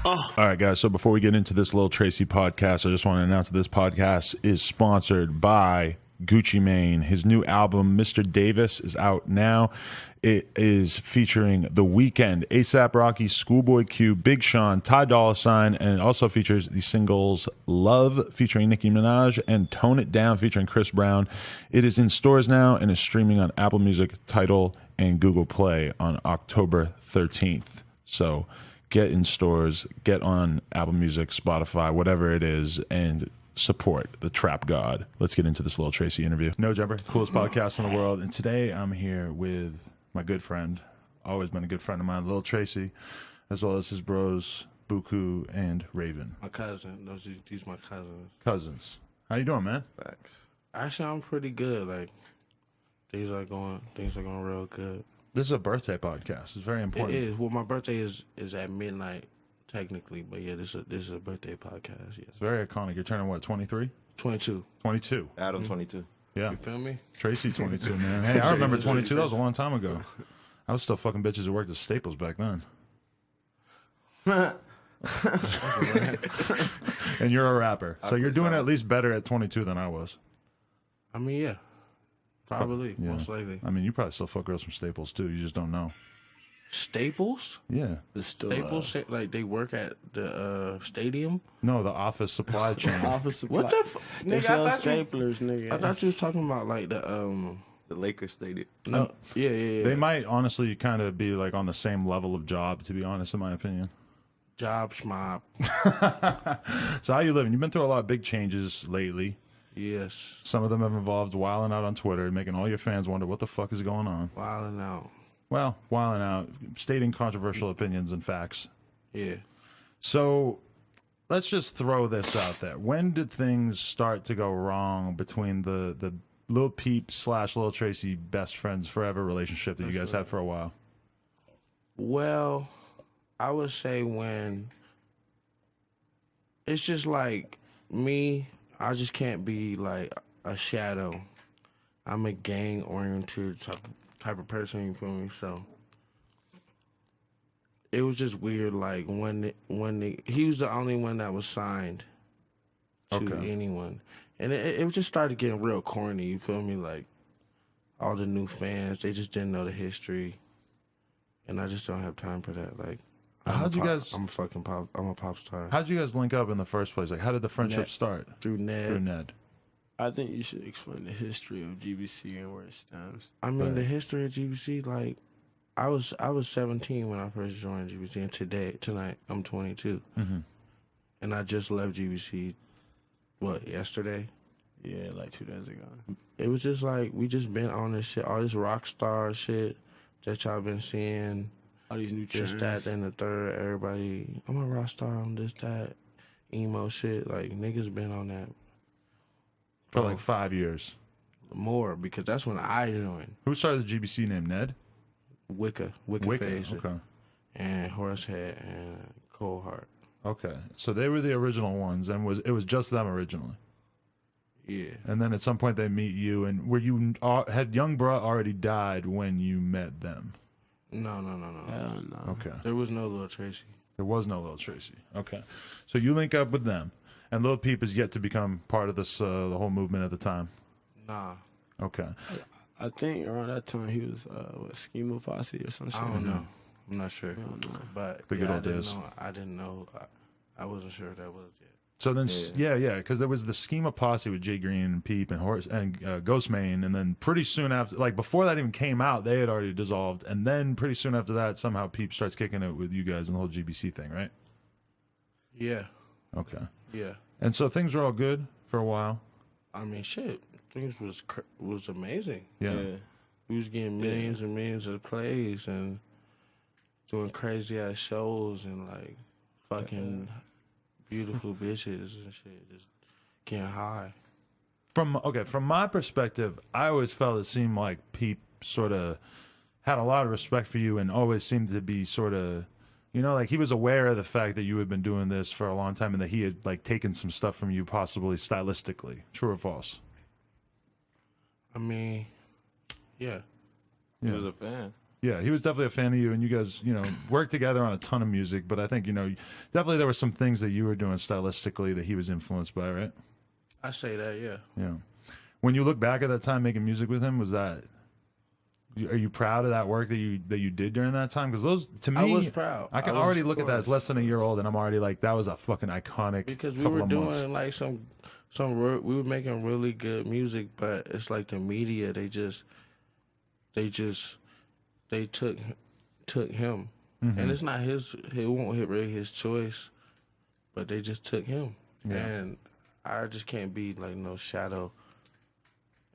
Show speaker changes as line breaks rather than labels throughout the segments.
All right, guys. So before we get into this Lil Tracy podcast, I just want to announce that this podcast is sponsored by Gucci Mane. His new album, Mr. Davis, is out now. It is featuring The Weeknd, A$AP Rocky, Schoolboy Q, Big Sean, Ty Dolla $ign, and it also features the singles Love featuring Nicki Minaj and Tone It Down featuring Chris Brown. It is in stores now and is streaming on Apple Music, Tidal, and Google Play on October 13th. So get in stores, get on Apple Music, Spotify, whatever it is, and support the trap god. Let's get into this Lil Tracy interview. No Jumper, coolest podcast in the world. And today I'm here with my good friend, always been a good friend of mine, Lil Tracy, as well as his bros, Buku and Raven.
My cousin. These my cousins.
Cousins. How you doing, man?
Thanks. Actually, I'm pretty good. Like, things are going real good.
This is a birthday podcast. It's very important.
It is. Well, my birthday is at midnight, technically. But yeah, this is a birthday podcast. Yeah.
It's very iconic. You're turning what, 23?
22.
22.
Adam 22.
Yeah.
You feel me?
Tracy 22, man. Hey, I remember 22. That was a long time ago. I was still fucking bitches who worked at Staples back then. And you're a rapper. So you're doing at least better at 22 than I was.
I mean, yeah. Probably,
Yeah.
most likely.
I mean, you probably still fuck girls from Staples, too. You just don't know.
Staples?
Yeah.
Staples, like they work at the stadium?
No, the office supply chain.
Office supply.
What the fuck?
They
Nigga,
sell
I thought
staplers, nigga.
I thought you was talking about like the
Lakers Stadium.
No, yeah.
They might honestly kind of be like on the same level of job, to be honest, in my opinion.
Job schmob.
So how you living? You've been through a lot of big changes lately.
Yes.
Some of them have involved wilding out on Twitter, making all your fans wonder what the fuck is going on.
Wilding out.
Well, wilding out, stating controversial opinions and facts.
Yeah.
So let's just throw this out there. When did things start to go wrong between the Lil Peep / Lil Tracy best friends forever relationship that you guys had for a while?
Well, I would say when it's just like me, I just can't be like a shadow. I'm a gang-oriented type of person, you feel me? So it was just weird, like when he was the only one that was signed to anyone. And it just started getting real corny, you feel me? Like all the new fans, they just didn't know the history. And I just don't have time for that. Like I'm a pop star.
How'd you guys link up in the first place? Like, how did the friendship start?
Through Ned.
I think you should explain the history of GBC and where it stands.
I mean, the history of GBC, like, I was 17 when I first joined GBC, and tonight, I'm 22.
Mm-hmm.
And I just left GBC, yesterday?
Yeah, like 2 days ago.
It was just like, we just been on this shit, all this rock star shit that y'all been seeing.
All these new
This,
trends.
that, then the third, everybody, I'm a rock star, I'm this, that, emo shit. Like, niggas been on that.
For like 5 years.
More, because that's when I joined.
Who started the GBC name? Ned?
Wicca Phase.
Okay.
And Horsehead and Cold Heart.
Okay. So they were the original ones, and it was just them originally.
Yeah.
And then at some point they meet you, and had Young Bruh already died when you met them?
No.
Hell no.
Okay.
There was no Lil Tracy.
There was no Lil Tracy. Okay. So you link up with them, and Lil Peep is yet to become part of this, the whole movement at the time.
Nah.
Okay.
I think around that time he was Schema Fosse or some shit.
I don't know. I'm not sure.
I don't know.
But
The good old days.
I didn't know. I wasn't sure if that was it.
So then, because there was the Schema Posse with Jay Green and Peep and Ghostmane, and then pretty soon after, like before that even came out, they had already dissolved, and then pretty soon after that, somehow Peep starts kicking it with you guys and the whole GBC thing, right?
Yeah.
Okay.
Yeah.
And so things were all good for a while.
I mean, shit. Things was amazing.
Yeah.
We was getting millions and millions of plays and doing crazy ass shows and like fucking beautiful bitches and shit, just getting high.
From my perspective, I always felt it seemed like Peep sort of had a lot of respect for you and always seemed to be sort of, like he was aware of the fact that you had been doing this for a long time and that he had like taken some stuff from you, possibly stylistically. True or false?
I mean, yeah.
He was a fan.
Yeah, he was definitely a fan of you, and you guys, worked together on a ton of music. But I think, definitely there were some things that you were doing stylistically that he was influenced by, right?
I say that, yeah.
Yeah. When you look back at that time making music with him, are you proud of that work that you did during that time? Because those, to me,
I was proud.
I can already look at that as less than a year old, and I'm already like, that was a fucking iconic. Because
we were doing like some we were making really good music, but it's like the media, they took him, and it's not it won't really his choice, but they just took him, and I just can't be like no shadow.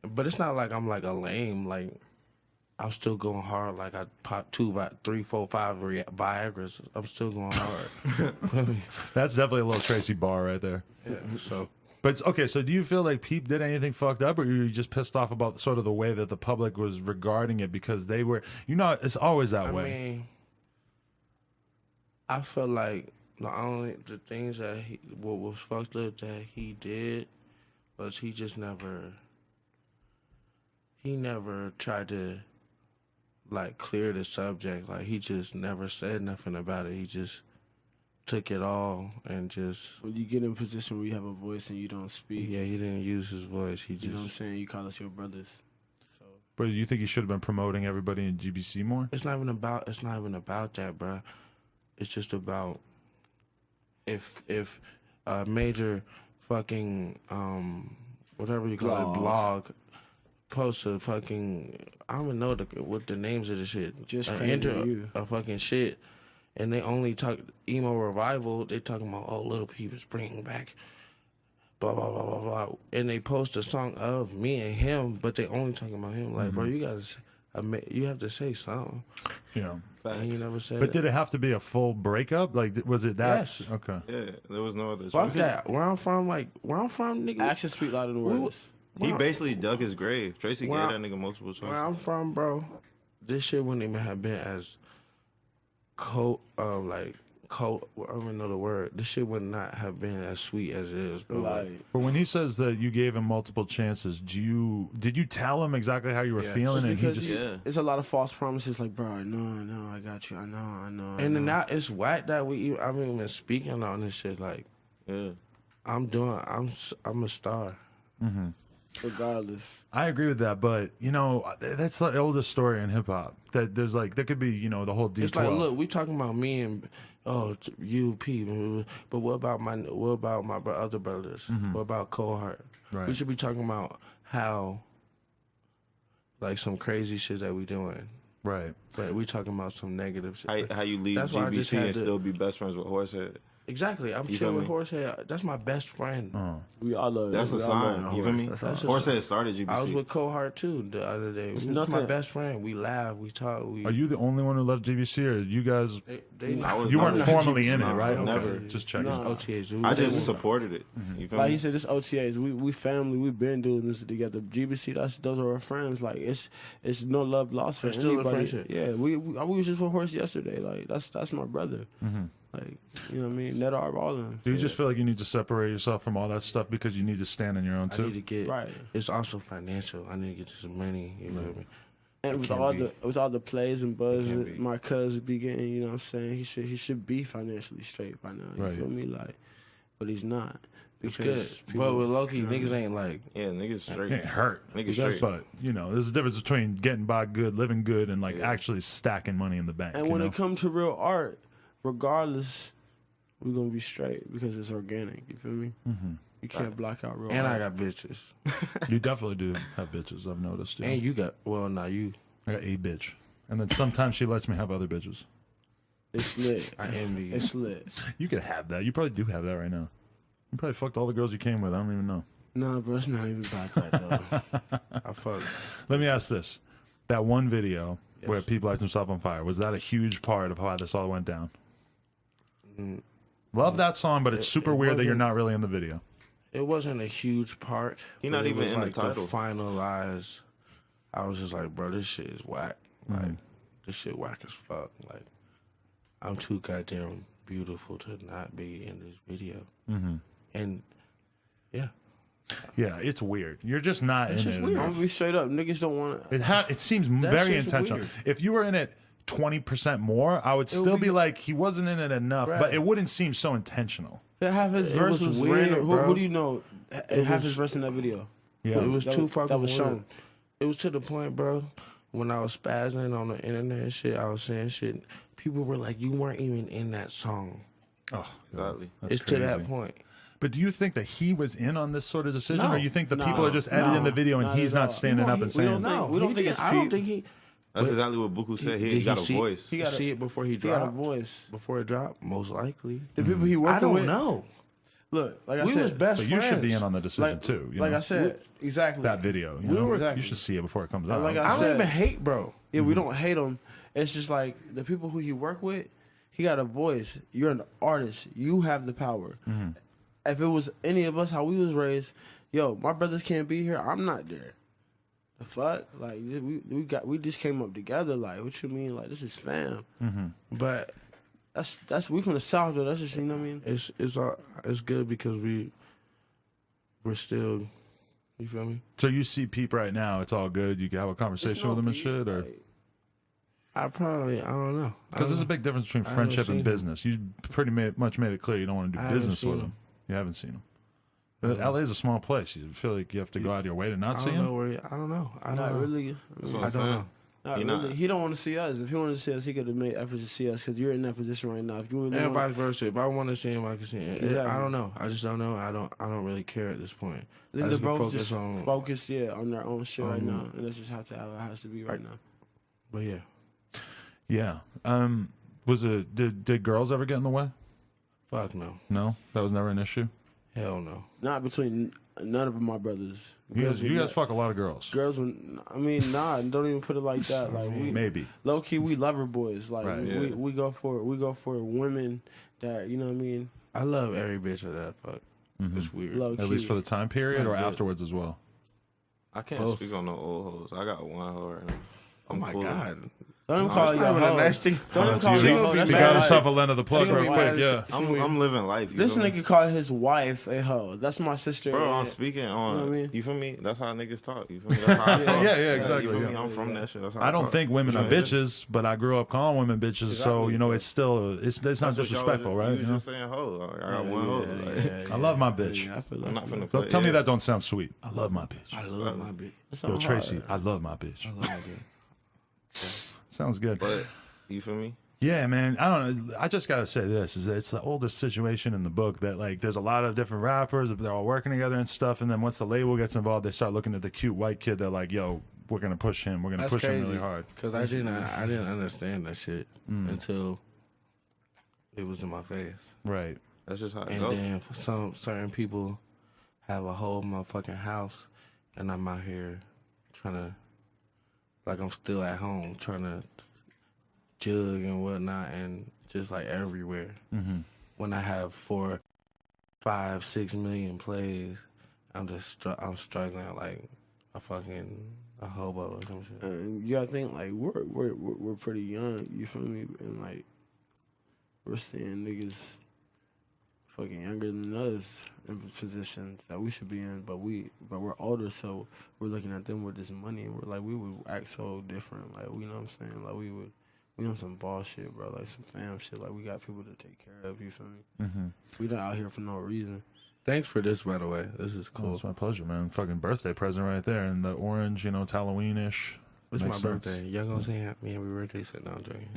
But it's not like I'm like a lame, like I'm still going hard. Like I popped 2, 3, 4, 5 Viagra's. I'm still going hard.
That's definitely a Lil Tracy bar right there.
Yeah. So.
But okay, so do you feel like Peep did anything fucked up, or were you just pissed off about sort of the way that the public was regarding it because they were, it's always that way.
I mean, I feel like the things that what was fucked up that he did was he never tried to like clear the subject. Like he just never said nothing about it. He just took it all and just.
When you get in a position where you have a voice and you don't speak.
Yeah, he didn't use his voice. He just.
You know what I'm saying? You call us your brothers. So.
But you think he should have been promoting everybody in GBC more?
It's not even about that, bro. It's just about if a major fucking whatever you call it blog posts a fucking, I don't even know what the names of the shit.
Just
enter a fucking shit. And they only talk emo revival. They talking about Lil Peep is bringing back, blah blah blah blah blah. And they post a song of me and him, but they only talking about him. Like, bro, you have to say something.
Yeah,
and you never said.
But did it have to be a full breakup? Like, was it that?
Yes.
Okay.
Yeah, there was no other.
Fuck that. Where I'm from, nigga.
Actions speak louder than words.
He basically dug his grave. Tracy gave that nigga multiple chances.
Where I'm from, bro, this shit wouldn't even have been as I don't even know the word. This shit would not have been as sweet as it is, bro.
But when he says that you gave him multiple chances, did you tell him exactly how you were feeling? And he just
it's a lot of false promises. Like, bro, I got you. I know.
And then now it's whack that I'm even speaking on this shit. Like, I'm a star.
Mm-hmm.
Regardless,
I agree with that, but that's the oldest story in hip hop. That there's like there could be the whole D12.
It's like, look, we talking about me and you, P, but what about my other brothers?
Mm-hmm.
What about Cohart?
Right.
We should be talking about how like some crazy shit that we doing.
Right.
But we talking about some negative shit.
How you leave GBC and still be best friends with Horsehead?
Exactly. I'm chilling with Horsehead. That's my best friend.
We all love.
That's a sign. You feel me? Horsehead started GBC.
I was with Cohart too the other day. He's my best friend. We laugh. We talk.
Are you the only one who left GBC, or you guys?
You
weren't formally in it, right?
Never.
Okay. Just checking.
OTAs.
I just supported it. You feel
like
me?
he said, it's OTAs. We family. We've been doing this together. GBC. Those are our friends. Like it's no love lost for
still
anybody.
a friendship.
Yeah. We was just with Horse yesterday. Like that's my brother.
Mm-hmm.
Like, you know what I mean? Net our balling.
Do you just feel like you need to separate yourself from all that stuff because you need to stand on your own too?
I need to get
right.
It's also financial. I need to get this money. You feel me?
And with all the plays and buzz that my cousin be getting, you know what I'm saying? He should be financially straight by now. You feel me? Like, but he's not.
It's good. But with Loki, niggas ain't like.
Yeah, niggas straight.
Ain't hurt.
Niggas straight.
But there's a difference between getting by good, living good, and like actually stacking money in the bank.
And when it comes to real art, regardless, we're gonna be straight because it's organic. You feel me?
Mm-hmm.
You can't block out real
and
art.
I got bitches.
You definitely do have bitches. I've noticed. Yeah.
And you got you.
I got a bitch, and then sometimes she lets me have other bitches.
It's lit.
I envy you.
It's lit.
You could have that. You probably do have that right now. You probably fucked all the girls you came with. I don't even know.
No, bro, it's not even about that though.
I fuck.
Let me ask this: that one video where Peep lights himself on fire, was that a huge part of how this all went down? Love that song, but it's super weird that you're not really in the video.
It wasn't a huge part.
You're not even in the title.
To finalize, I was just like, bro, this shit is whack. Like, this shit whack as fuck. Like, I'm too goddamn beautiful to not be in this video.
Mm-hmm.
And yeah,
it's weird. You're just not in it.
Weird.
I'm gonna be straight up. Niggas don't want
It seems very intentional.
Weird.
If you were in it 20% more, I would still be like, he wasn't in it enough, but it wouldn't seem so intentional.
Half his verse was
weird,
random. Who do you know? Half his verse in that video.
Yeah,
it was too fucking
that was
weird.
shown.
It was to the point, bro. When I was spazzing on the internet and shit, I was saying shit. People were like, "You weren't even in that song."
Oh,
Exactly.
It's to that point.
But do you think that he was in on this sort of decision,
No.
or you think the people are just editing the video and he's not standing up and saying,
No,
we don't think it's
I don't think he.
That's exactly what Buku said. He got a voice.
He got see it before he
He got a
dropped.
voice.
Before it dropped, most likely.
The people he working
I don't
with.
know.
Look, like I
We was
said,
best
But you
friends.
should be in on the decision too. You
like
know?
I said, exactly.
That video. You,
We
know?
were-
You
Exactly.
should see it before it comes out.
Like I
I don't
said-
even hate, bro.
Yeah, we don't hate him. It's just like the people who he work with, he got a voice. You're an artist. You have the power. If it was any of us, how we was raised, yo, my brothers can't be here. I'm not there. The fuck? Like we just came up together. Like, what you mean? Like, this is fam.
But
That's we from the South though. That's just, you know what I mean.
it's good because we're still. You feel me?
So you see Peep right now, it's all good. You can have a conversation with him and shit, or
I don't know.
because there's a big difference between
haven't
friendship
seen
and
him.
business. You pretty much made it clear you don't want to do
I haven't
business with
seen
him.
him.
You haven't seen him. But LA is a small place. You feel like you have to go out of your way to not
I
see
don't
him.
know where. I don't know. I don't
Not
know.
really.
That's what
I
I'm
don't
saying.
know.
Not
He
really.
not.
He don't want to see us. If he wanted to see us, he could have made efforts to see us because you're in that position right now. If you really
And
want,
vice versa. If I want to see him, I can see him.
Exactly.
I don't know. I just don't know. I don't really care at this point.
I think
I
they're
just been
both just
on.
focused, on their own shit right now, and that's just how it has to be right now.
But yeah,
Yeah. Was it did girls ever get in the way?
fuck no.
No, that was never an issue.
Hell no.
Not between none of my brothers.
You guys fuck a lot of girls.
Girls, I mean, don't even put it like that. Like we,
Maybe.
low key, we lover boys. Like
Right.
we go for women that, you know what I mean.
I love every bitch of that fuck. It's weird.
Low key.
At least for the time period, or
Right, yeah.
afterwards as well.
I can't
Both.
speak on no old hoes. I got one hoe right now.
Oh my
cool.
god.
Don't even call you a hoe. Don't even call
He
you a hoe. That's
got
bad.
himself a Lena the plug
She gonna
real
be
quick.
mad as
Yeah.
shit.
I'm living life. You
This
feel me?
nigga called his wife a hoe. That's my sister.
Bro, I'm
and-
speaking on.
You know what I mean?
You feel me? That's how niggas talk. You feel me? That's how I talk.
Yeah, exactly,
You feel me?
yeah.
I'm from that shit. That's how
I don't
talk.
think women are
Yeah.
bitches, but I grew up calling women bitches, so you know it's still it's not
That's what y'all
disrespectful,
was-
right?
You
You
was
know?
just saying hoe. I got one hoe. Like,
I love my bitch.
Yeah, I feel
I'm
like
not finna
Don't
play.
tell me
yeah.
that don't sound sweet. I love my bitch.
I love my bitch.
Yo, Tracy, I love my bitch.
I love my bitch.
Sounds good.
But you feel me?
Yeah, man. I don't know. I just gotta say this: is that it's the oldest situation in the book that like there's a lot of different rappers, they're all working together and stuff, and then once the label gets involved, they start looking at the cute white kid. They're like, "Yo, we're gonna push him. We're gonna push him really hard."
Because I didn't understand that shit until it was in my face.
Right.
That's just how it
And
goes.
then for some certain people have a whole motherfucking house, and I'm out here trying to, like I'm still at home trying to jug and whatnot, and just like everywhere. When I have 4, 5, 6 million plays, I'm just I'm struggling like a hobo or some shit.
And you gotta think like we're pretty young. You feel me? And like we're seeing niggas fucking younger than us in positions that we should be in, but we're older, so we're looking at them with this money, and we're like, we would act so different. Like, you know what I'm saying? Like we on some bullshit, bro. Like some fam shit. Like we got people to take care of. You feel me? We not out here for no reason.
Thanks for this, by the way. This is
Oh,
cool.
it's my pleasure, man. Fucking birthday present right there, and the orange, it's Halloween-ish.
It's my
Makes sense.
birthday. Y'all gonna sing happy birthday? Sit down, drinking.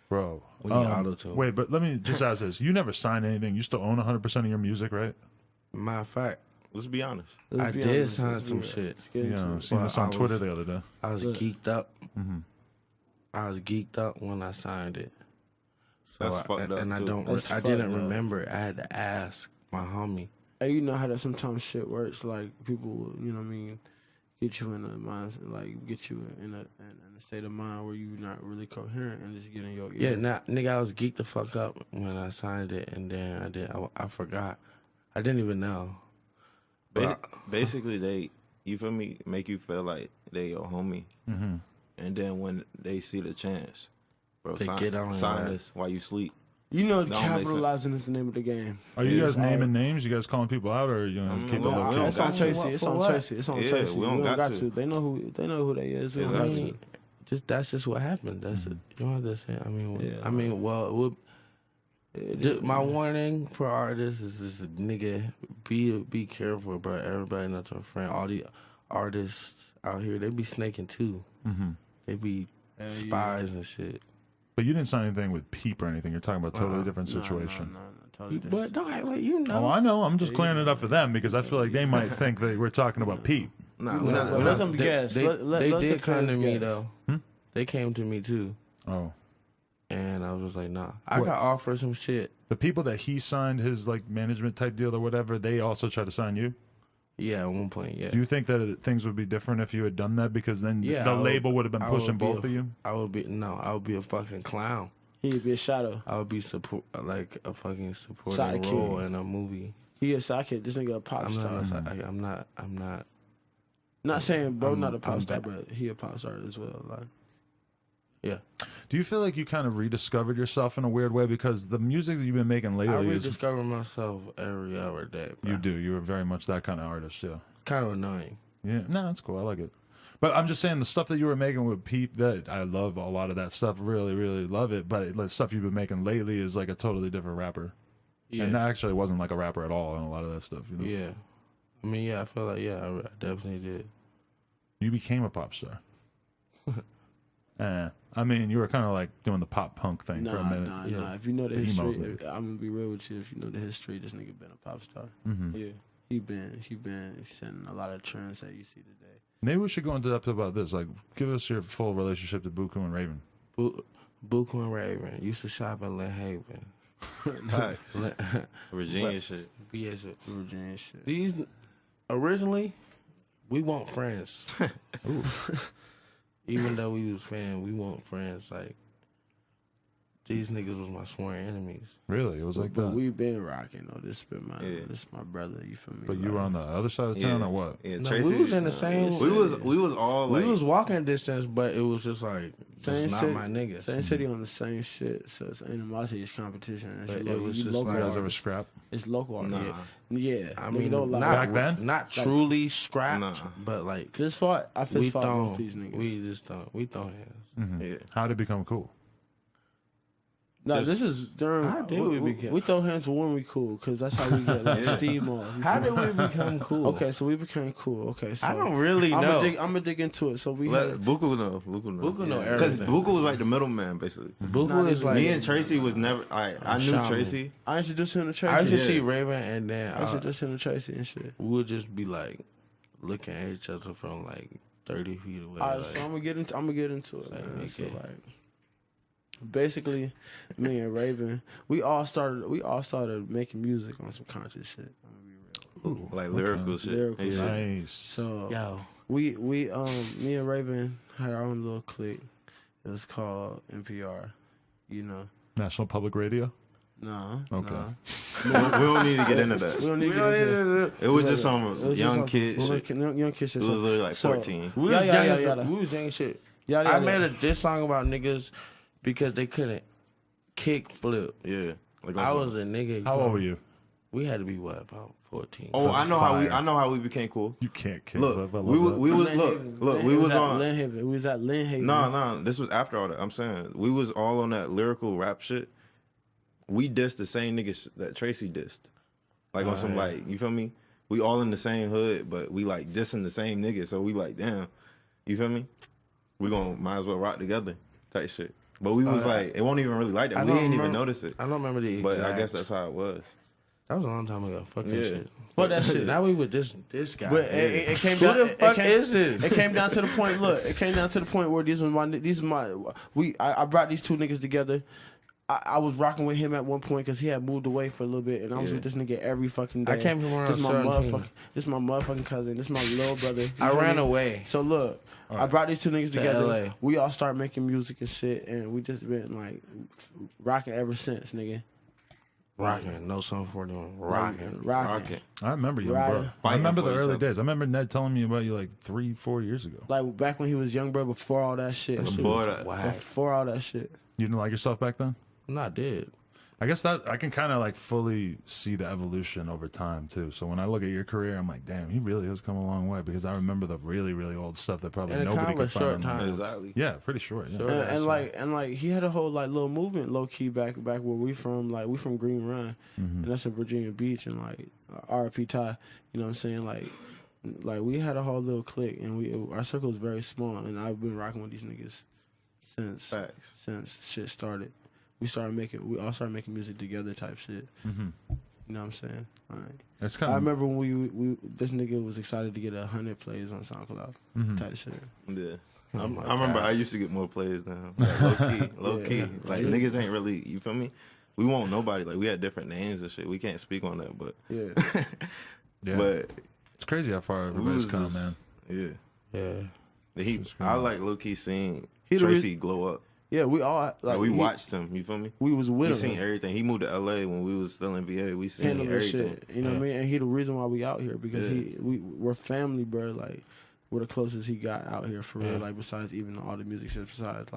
Bro.
We need auto-tune.
Wait, but let me just ask this: you never signed anything. You still own 100% of your music, right?
Matter of fact,
Let's be honest.
Let's
I
be
did
honest,
sign
let's
some
be-
shit.
let's get
Yeah,
into
I
it.
seen
Well,
this on
I
Twitter
was-
the other day.
I was
Look.
geeked up. I was geeked up when I signed it. So
That's fucked up,
and I
too.
don't.
That's
I didn't
fucked up.
remember. I had to ask my homie.
And you know how that sometimes shit works. Like people, you know what I mean, get you in a mind, like get you in a state of mind where you're not really coherent and just getting your
Yeah, nigga, I was geeked the fuck up when I signed it, and then I forgot. I didn't even know. But
Basically, they, you feel me, make you feel like they your homie. And then when they see the chance, bro,
They
sign,
get on your
sign
ass.
this while you sleep.
You know,
That don't make
capitalizing is the name of the game.
Are you guys
It's hard.
naming names? You guys calling people out, or you know keep it
we
low
don't
It's
key?
on
got
Tracy.
to.
It's
For
on
what?
Tracy. It's on
Yeah,
Tracy.
we don't got to.
They know who they is. We don't
Exactly.
got to.
that's just what happened. That's it. You know what I'm saying? I mean,
Yeah.
well, my warning for artists is this: nigga, be careful, bro. Everybody not your friend. All the artists out here, they be snaking too. They be spies and shit.
But you didn't sign anything with Peep or anything. You're talking about a totally different situation.
No, totally different.
But don't act like you know.
Oh, I know. I'm just clearing it up for them because I feel like they might think that we're talking about Peep.
Nah,
Let them guess.
They
Let
did
the
come to
fans
me
guess.
though. They came to me too,
Oh.
and I was just like, nah. I
What?
got offered some shit.
The people that he signed his like management type deal or whatever, they also try to sign you.
Yeah, at one point, yeah.
Do you think that things would be different if you had done that? Because then
Yeah,
the
I would-
label would have been
I
pushing
would be
both of you.
I would be a fucking clown.
He'd be a shadow.
I would be like a fucking supporting
Sidekick.
role in a movie.
He a sidekick. This nigga a pop
I'm
star.
not. I'm not.
Not saying bro
I'm-
not a pop
I'm
star,
back.
but he a pop star as well. Like
Yeah,
Do you feel like you kind of rediscovered yourself in a weird way? Because the music that you've been making
I
lately is
rediscover myself every other day. Bro.
you do. You're very much that kind of artist. Yeah.
It's kind of annoying.
Yeah. No, that's cool. I like it. But I'm just saying the stuff that you were making with Peep, that I love a lot of that stuff. Really, really love it. But the stuff you've been making lately is like a totally different rapper.
Yeah,
And that actually wasn't like a rapper at all in a lot of that stuff. You know?
yeah. I mean, yeah. I feel like I definitely did.
You became a pop star. I mean, you were kind of like doing the pop punk thing for a minute.
Nah. If you know the
The emo
history,
thing.
I'm gonna be real with you. If you know the history, this nigga been a pop star. Yeah, he been setting a lot of trends that you see today.
Maybe we should go into depth about this. Like, give us your full relationship to Buku and Raven.
Buku and Raven used to shop at Lynn Haven.
Virginia shit.
Yes, sir.
Virginia shit.
These originally, we want friends. Even though we was fans, we want friends. Like these niggas was my sworn enemies.
Really? It was like
But
that?
we been rocking though. This is my brother. You feel me?
But you were on the other side of town or what?
Yeah,
No,
Tracy,
we was in the same.
we was all like
we was walking distance, but it was just like
same
not
city,
my nigga.
Same city on the same shit. So it's animosity, it's competition. It's
But
local,
it was
you
just
local
like-
You guys ever
artists.
scrap?
It's local artists.
Nah.
Yeah,
I
nigga
mean,
don't lie.
Back then?
not truly scrapped,
Nah.
but like
Fist fought. I
we
fist fought
throw,
both these niggas.
we just throw, we throw hands.
yeah.
How did it become cool?
No,
Just-
this is during.
How did we become-
We throw hands when we cool, because that's how we get like steam off. You
How
feel
did
me?
we become cool?
Okay, so we became cool. Okay, so
I don't really
I'm
know.
gonna dig into it. So we
Let
had,
Buku know.
Buku know
Because
everything.
Buku was like the middleman, basically.
Buku
Nah,
is like
Me and Tracy was never. I knew
Shaman.
Tracy.
I introduced him to Tracy.
I used to
Yeah.
see Raven, and then
I introduced him to Tracy and shit.
we would just be like looking at each other from like 30 feet away.
All right,
like,
so I'm gonna get into it, man.
okay.
So like, basically, me and Raven, we all started making music on some conscious shit. I'm gonna be real.
Like lyrical shit.
Lyrical
Yeah.
shit.
Nice.
So
yo,
we me and Raven had our own little clique. It was called NPR. You know,
National Public Radio?
no,
Okay.
no.
we don't need to get into
We
that.
don't need to get into it.
It was just
It
some
was
young
just
kid
some-
shit.
Young kid
It
shit.
was literally like
So-
14.
we was
Yada,
young.
yada,
as-
yada.
We was young as shit.
Yada,
I
yada.
made a diss song about niggas because they couldn't kick flip.
Yeah. Like
I was a nigga.
How old were you?
We had to be what, about 14.
Oh, I know
fire.
how we became cool.
You can't kick.
Look,
I love
we was
that.
we was
Lynn
look
Haven.
look
Lynn-
we
it
was
at
on.
Lynn Haven. We was at Lynn Haven.
No, this was after all that. I'm saying we was all on that lyrical rap shit. We dissed the same niggas that Tracy dissed, like on some like, you feel me? We all in the same hood, but we like dissing the same niggas. So we like, damn, you feel me? We might as well rock together, type shit. But we was like, it won't even really like that.
I
We
don't
didn't even
remember-
notice it.
I don't remember the
But I
exact-
guess that's how it was.
That was a long time ago. Fuck that
Yeah.
shit.
Fuck that shit.
Now we with this guy.
But it came
Who
down.
the fuck
it came,
is this?
It came down to the point. Look, it came down to the point where I brought these two niggas together. I was rocking with him at one point because he had moved away for a little bit, and I was with this nigga every fucking day.
I came from around
This my
17.
This my motherfucking cousin. This my little brother. You
I
feel
ran
me?
away.
So look, I brought these two niggas together.
LA.
We all started making music and shit, and we just been like rocking ever since, nigga.
Rocking. No Sum 41. Rocking.
Rocking.
I remember you,
Right.
bro. I
Fighting
remember the
for each
early
other.
days. I remember Ned telling me about you like 3-4 years ago.
Like back when he was young, bro. Before all that shit.
Before that.
Whack.
Before all that shit.
You didn't like yourself back then?
I'm not dead.
I guess that I can kind of like fully see the evolution over time too. So when I look at your career, I'm like, damn, he really has come a long way, because I remember the really, really old stuff that probably nobody could find online.
Time.
Exactly.
Yeah, pretty short. Yeah.
And like he had a whole like little movement low key back where we from. Like we from Green Run, and that's in Virginia Beach, and like R.P. Ty. You know what I'm saying? Like we had a whole little clique, and our circle was very small, and I've been rocking with these niggas since shit started. We all started making music together, type shit. You know what I'm saying?
It's kind
I remember when we this nigga was excited to get 100 plays on SoundCloud, type shit.
Yeah. I remember I used to get more plays now. Like, low key. Like niggas ain't really, you feel me? We won't nobody. Like we had different names and shit. We can't speak on that, but
yeah.
But
it's crazy how far everybody's come, man.
Yeah. I like low key seeing
He
Tracy glow up.
Yeah, we all like
we watched him. You feel me?
We was with
we
him.
Seen everything. He moved to LA when we was still in VA. We seen everything.
Shit, you know what I mean? And he the reason why we out here, because we're family, bro. Like we're the closest he got out here for real. Like besides even all the music shit, besides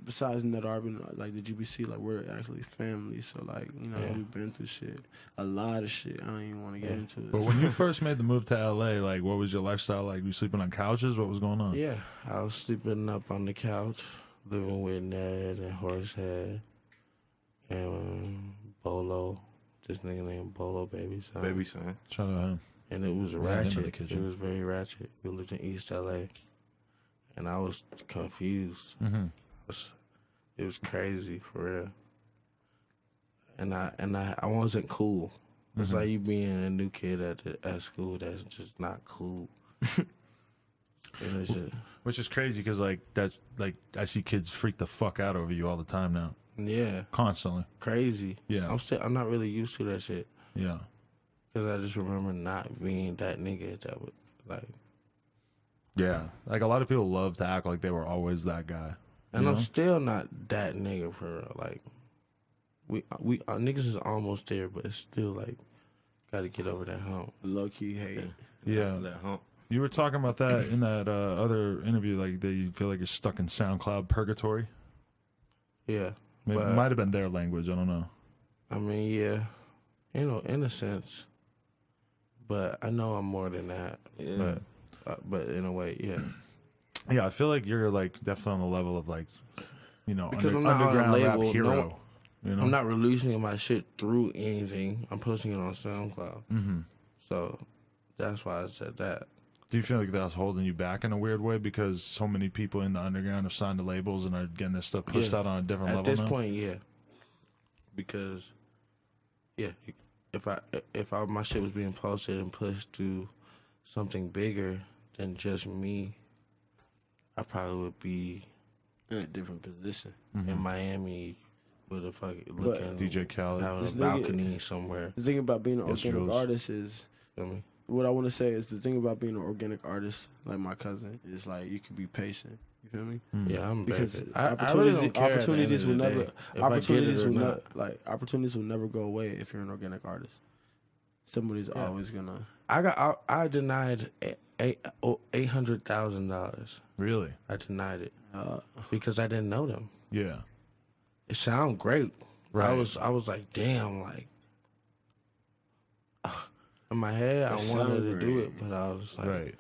besides Ned Arbin, like the GBC, like we're actually family. So like we've been through shit, a lot of shit. I don't even want to get into it.
But when you first made the move to LA, like what was your lifestyle like? Were you sleeping on couches? What was going on?
Yeah, I was sleeping up on the couch, living with Ned and Horsehead and Bolo, this nigga named Bolo, baby son.
Baby son.
Shout out him.
And it was ratchet. It was very ratchet. We lived in East LA, and I was confused. It was crazy for real. And I wasn't cool. It's like you being a new kid at school that's just not cool. And it's just,
which is crazy because like I see kids freak the fuck out over you all the time now.
Yeah,
constantly.
Crazy.
Yeah,
I'm not really used to that shit.
Yeah.
Because I just remember not being that nigga that would, like...
Yeah. Like, a lot of people love to act like they were always that guy.
And I'm still not that nigga for real. Like, we niggas is almost there, but it's still, like, gotta get over that hump.
Low-key hate.
Yeah.
That hump.
You were talking about that in that other interview, like, that you feel like you're stuck in SoundCloud purgatory.
Yeah.
It might have been their language. I don't know.
I mean, yeah. You know, in a sense. But I know I'm more than that. Yeah. But in a way, yeah.
Yeah, I feel like you're like definitely on the level of like, you know,
because I'm not
underground
on a
rap
label,
hero. You know?
I'm not releasing my shit through anything. I'm posting it on SoundCloud. So that's why I said that.
Do you feel like that's holding you back in a weird way because so many people in the underground have signed to labels and are getting their stuff pushed out on a different level now?
At this point, yeah. Because, yeah, if my shit was being posted and pushed to something bigger than just me, I probably would be
in a different position
in Miami with a fucking looking
DJ Khaled,
having a balcony somewhere.
The thing about being an organic artist is,
me?
What I want to say is the thing about being an organic artist, like my cousin, is like you can be patient. You feel me?
Yeah, I'm
because
opportunities will never
opportunities will never go away if you're an organic artist. Somebody's always gonna.
I denied $800,000.
Really?
I denied it because I didn't know them.
Yeah.
It sounded great.
Right.
I was like, damn, like in my head I wanted to do it, but I was like,
right.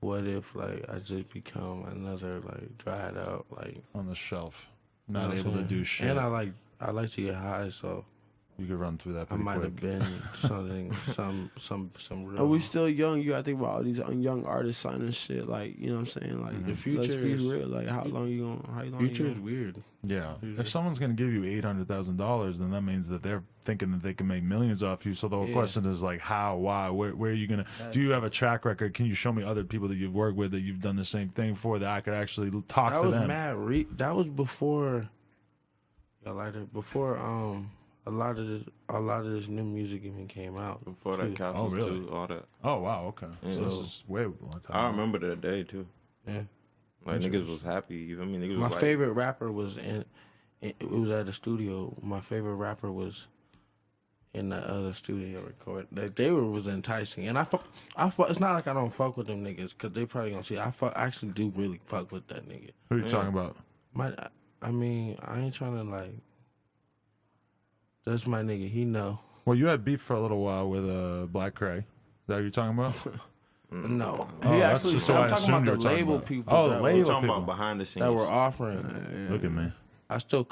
What if like I just become another like dried out like
on the shelf, not able to do shit.
And I like to get high, so
you could run through that.
I might have been something, some real.
Are we still young? You gotta think about all these young artists signing shit. Like, you know what I'm saying? Like
the future.
Let's be real. Like, how long you gonna?
Future is weird.
Yeah. If someone's gonna give you $800,000, then that means that they're thinking that they can make millions off you. So the whole question is like, how, why, where are you gonna? Do you have a track record? Can you show me other people that you've worked with that you've done the same thing for that I could actually talk to them?
That was mad. That was before. Before a lot of this new music even came out.
Before that Castles too, all that.
Oh wow, okay.
Yeah.
So this is way long time.
I remember that day too.
Yeah.
Like niggas was happy. You know what I mean? Niggas
my
was
favorite rapper was it was at the studio. My favorite rapper was in the other studio recording. They was enticing, and I fuck. It's not like I don't fuck with them niggas because they probably gonna see. I actually do really fuck with that nigga.
Who are you talking about?
I mean, I ain't trying to like. That's my nigga. He know.
Well, you had beef for a little while with Black Cray. Is that what you're talking about?
No.
He actually.
just so I
I'm talking
assumed
about
you were
the
talking
label
about.
people.
Oh,
that
the
were-
We're
label
talking
people.
about behind the scenes.
that were offering.
Look at me.
I still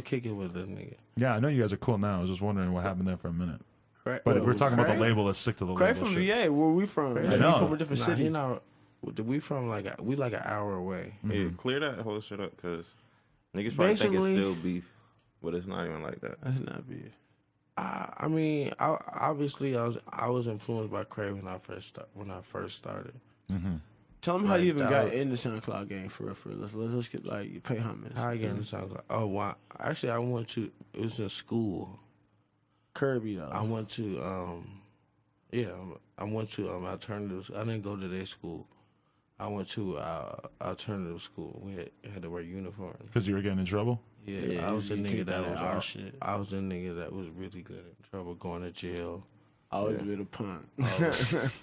kick it with the nigga.
Yeah, I know you guys are cool now. I was just wondering what happened there for a minute.
Right?
But if we're talking about the
Cray?
label, let's stick to the
Cray
label
from
shit.
VA. Where we from?
Cray
He
know.
from a different
Nah,
city.
he not. We from like an hour away.
Yeah, clear that whole shit up, cause niggas probably think it's
Basically-
still beef, but it's not even like that.
That's not big.
I mean, obviously, I was influenced by Cray when I first started.
Tell them how you even
Like,
got
that-
in the SoundCloud game for real. Let's get like you pay homage.
How I get in the SoundCloud? Oh, wow. Actually, it was in school.
Kirby though.
I went to alternatives. I didn't go to their school. I went to alternative school. We had to wear uniforms.
Because you were getting in trouble?
Yeah, I was the
you
nigga
kicked
that
out
was
our shit.
I was the nigga that was really good in trouble, going to jail.
Always been a punk.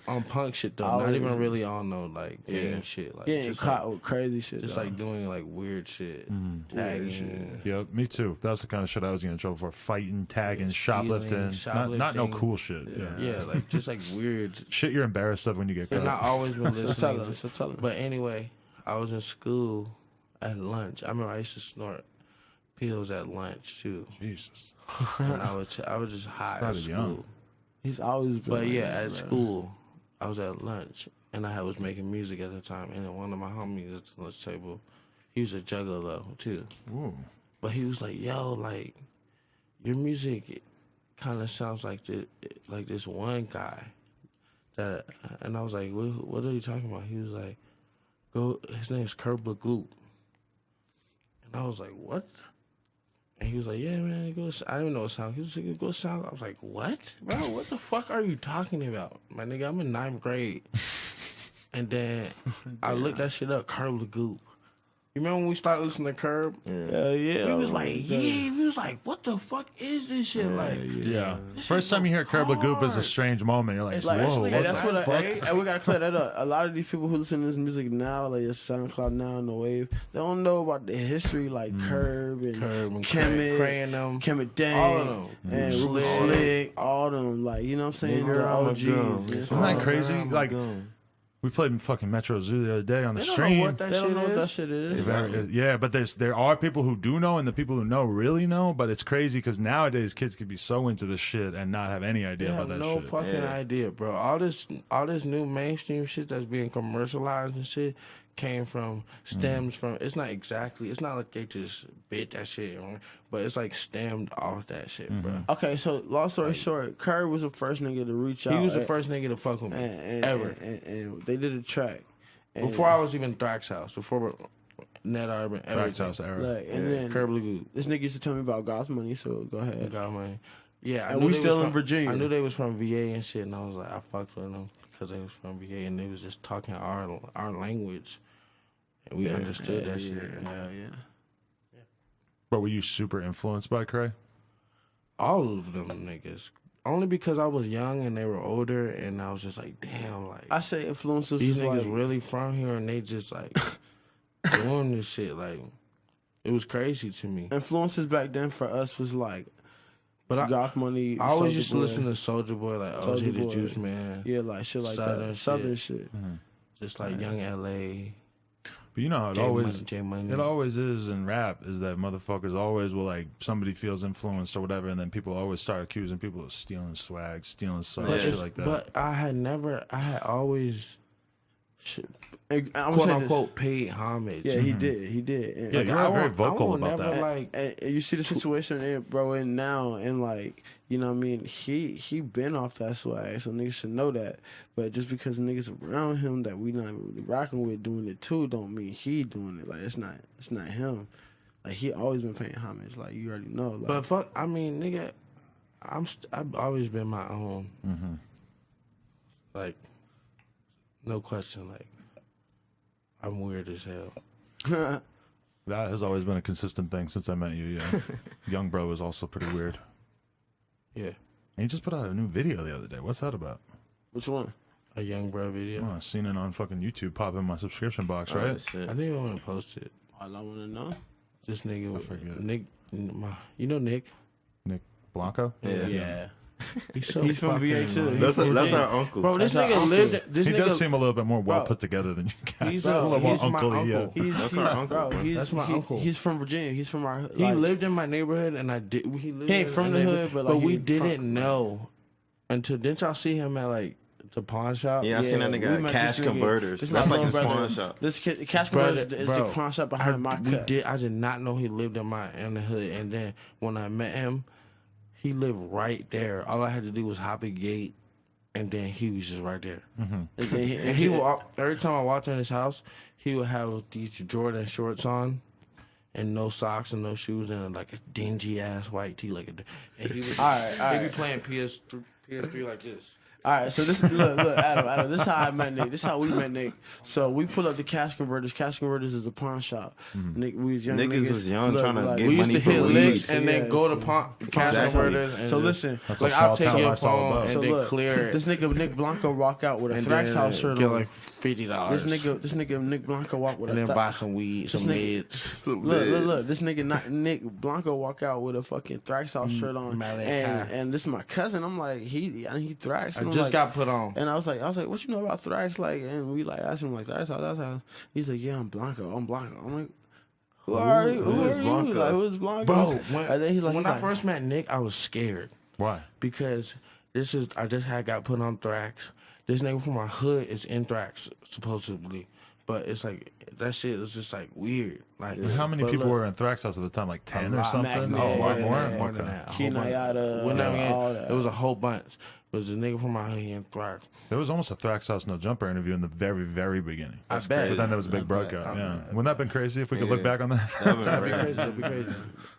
On punk shit though,
Always-
not even really on no like gang shit. Like
Getting
just
caught
like,
with crazy shit.
just
though.
like doing like weird shit, tagging.
Yeah, me too. That's the kind of shit I was getting in trouble for. Fighting, tagging, shoplifting. Not no cool shit. Yeah.
Yeah, like just like weird.
Shit you're embarrassed of when you get
And I
caught.
always been
So
listening.
tell him.
But anyway, I was in school at lunch. I remember I used to snort pills at lunch too.
Jesus.
And I was just high at
Started
school.
young.
He's always been.
But
like
yeah,
that,
at
bro.
school, I was at lunch and I was making music at the time. And then one of my homies at the lunch table, he was a juggalo too.
Ooh.
But he was like, "Yo, like your music kind of sounds like this one guy." And I was like, "What are you talking about?" He was like, his name's Buku. And I was like, "What?" And he was like, "Yeah, man, it goes." I didn't know what sound. He was like, "It goes sound." I was like, "What, bro? What the fuck are you talking about, my nigga? I'm in 9th grade." And then I looked that shit up, Buku. You remember when we started listening to Curb?
Hell yeah.
We was like, we was like, what the fuck is this shit? Like,
Yeah.
This
First
shit
time you hear
go
Curb Goop is a
hard.
strange moment. You're like,
Like,
whoa.
actually,
What
Hey, that's
the
what
fuck?
and we gotta clear that up. A lot of these people who listen to this music now, like your SoundCloud now and the wave, they don't know about the history, like Curb and Kemet,
Cray and them.
Kemet Dang,
All of them.
and Ruby Slick, all them. Like you know what I'm saying? The OGs.
Isn't that crazy? Like, we played fucking Metro Zoo the other day on the
They don't
stream.
know what that
They don't
shit
know what that
is.
shit is.
Yeah, but there are people who do know, and the people who know really know. But it's crazy because nowadays kids could be so into this shit and not have any idea
They
about
have
that
no
shit.
fucking idea, bro. All this new mainstream shit that's being commercialized and shit stems from. It's not like they just bit that shit, but it's like stemmed off that shit, bro.
Okay, so long story short, Curb was the first nigga to reach out.
He was the first nigga to fuck with me ever.
And they did a track. And
Before I was even Thrax House, before Net Urban,
Crack's
everything.
House era.
like, and then
Curb Lagoon.
this nigga used to tell me about God's money, so go ahead.
Got money. Yeah,
And
knew
we
they
still
was
in
from-
Virginia.
I knew they was from VA and shit, and I was like, I fucked with them because they was from VA and they was just talking our language, and we understood that shit.
Yeah.
But were you super influenced by Cray?
All of them niggas, only because I was young and they were older, and I was just like, damn, like
I say influences
these
is
niggas
like,
really from here, and they just like doing this shit. Like it was crazy to me.
influences back then for us was like
But I
Goth Money.
always
Soulja
used to
Boy.
listen to Soulja Boy, like OG
Soulja
the
Boy.
Juice Man,
Yeah, like shit like
Southern
that.
shit.
Southern shit.
just like Young LA.
But you know how it
J
always
Money, J Money.
it always is in rap is that motherfuckers always will like somebody feels influenced or whatever, and then people always start accusing people of stealing swag, stealing songs, shit like that.
But I had always
And I'm
quote
saying this-
unquote paid homage.
Yeah, he did. He did. And,
Yeah,
like,
you're
I
very
won't-
vocal
I won't
about
never,
that.
Like,
and you see the situation, bro, in now, and like, you know what I mean? He been off that swag, so niggas should know that. But just because niggas around him that we not really rocking with doing it too, don't mean he doing it. Like, it's not him. Like, he always been paying homage. Like, you already know. Like,
but fuck, I mean, nigga, I've always been my own. Like, no question. Like, I'm weird as hell.
That has always been a consistent thing since I met you. Yeah, Young Bro is also pretty weird.
Yeah,
And he just put out a new video the other day. What's that about?
which one?
a Young Bro video.
Oh, I seen it on fucking YouTube pop in my subscription box,
Oh,
right?
shit.
I didn't even want to post it.
All I want to know.
This nigga,
forget.
Nick, you know Nick.
Nick, Blanco?
Yeah.
He's
He's from VA too.
That's our uncle.
Bro, this
That's
nigga
our
lived.
uncle.
This
He
nigga
does seem a little bit more well
Bro.
put together than you guys.
He's
a little more
my
uncle-y, yeah.
uncle.
That's our uncle, bro.
That's my uncle.
He's from Virginia. He's from our.
He lived in my neighborhood, and I did. He lived.
He ain't
in
from
my
the
neighborhood,
hood, but, like,
we
he
didn't
from-
know until didn't y'all see him at like the pawn shop?
Yeah, I seen that
we
nigga at
met
Cash
this nigga.
Converters.
This
That's
my
like his
little
pawn
brother.
shop.
This kid, Cash
Brother,
Converters is
bro,
the pawn shop behind my cut.
I did not know he lived in the hood, and then when I met him, he lived right there. All I had to do was hop a gate, and then he was just right there. And he would, every time I walked in his house, he would have these Jordan shorts on, and no socks and no shoes, and like a dingy ass white tee, and he would
All right.
be playing PS3 like this.
All right, so this look, Adam. This is how I met Nick. This is how we met Nick. So we pull up the Cash Converters. Cash Converters is a pawn shop. Nick, we was young
Niggas was young trying to get
We used
money
to
for
hit
weed.
licks and
Yeah,
then go to Cash
Exactly.
Converters. And
So
just-
listen,
That's
like
what
I'll
small
take your
town life's all
phone
about.
and
so
then
look,
clear it.
this nigga Nick Blanco walk out with a
and
Thrax
then
House shirt
get
on.
like $50.
This nigga Nick Blanco walk with
and
a
then buy some weed, some
nigga-
meds.
Look. This nigga Nick Blanco walk out with a fucking Thrax House shirt on,
Malay
and this is my cousin. I'm like, he Thrax.
I
And I'm
just
like,
got put on.
And I was like, what you know about Thrax? Like, and we like asked him like, that's how. He's like, yeah, I'm Blanco. I'm like, who are you? Who
is
are you?
Blanco?
Like, who is Blanco?
Bro,
And then he's like,
when I first met Nick, I was scared
Why?
because I just had got put on Thrax. This nigga from my hood is in Thrax, supposedly. But it's like, that shit is just like weird. Like,
How many
but
people
look,
were in Thrax House at the time? Like 10 or
lot.
something?
Mac,
Oh, a lot
yeah,
more?
yeah,
more than
Okay.
that. A whole bunch.
Kenayada,
When I mean,
all that.
it was a whole bunch. It was a nigga from my hood in Thrax.
There was almost a Thrax House No Jumper interview in the very, very beginning.
I bet.
But then there was a big breakout. Yeah. Wouldn't that have been crazy if we could look back on that?
That'd be crazy. That'd be crazy.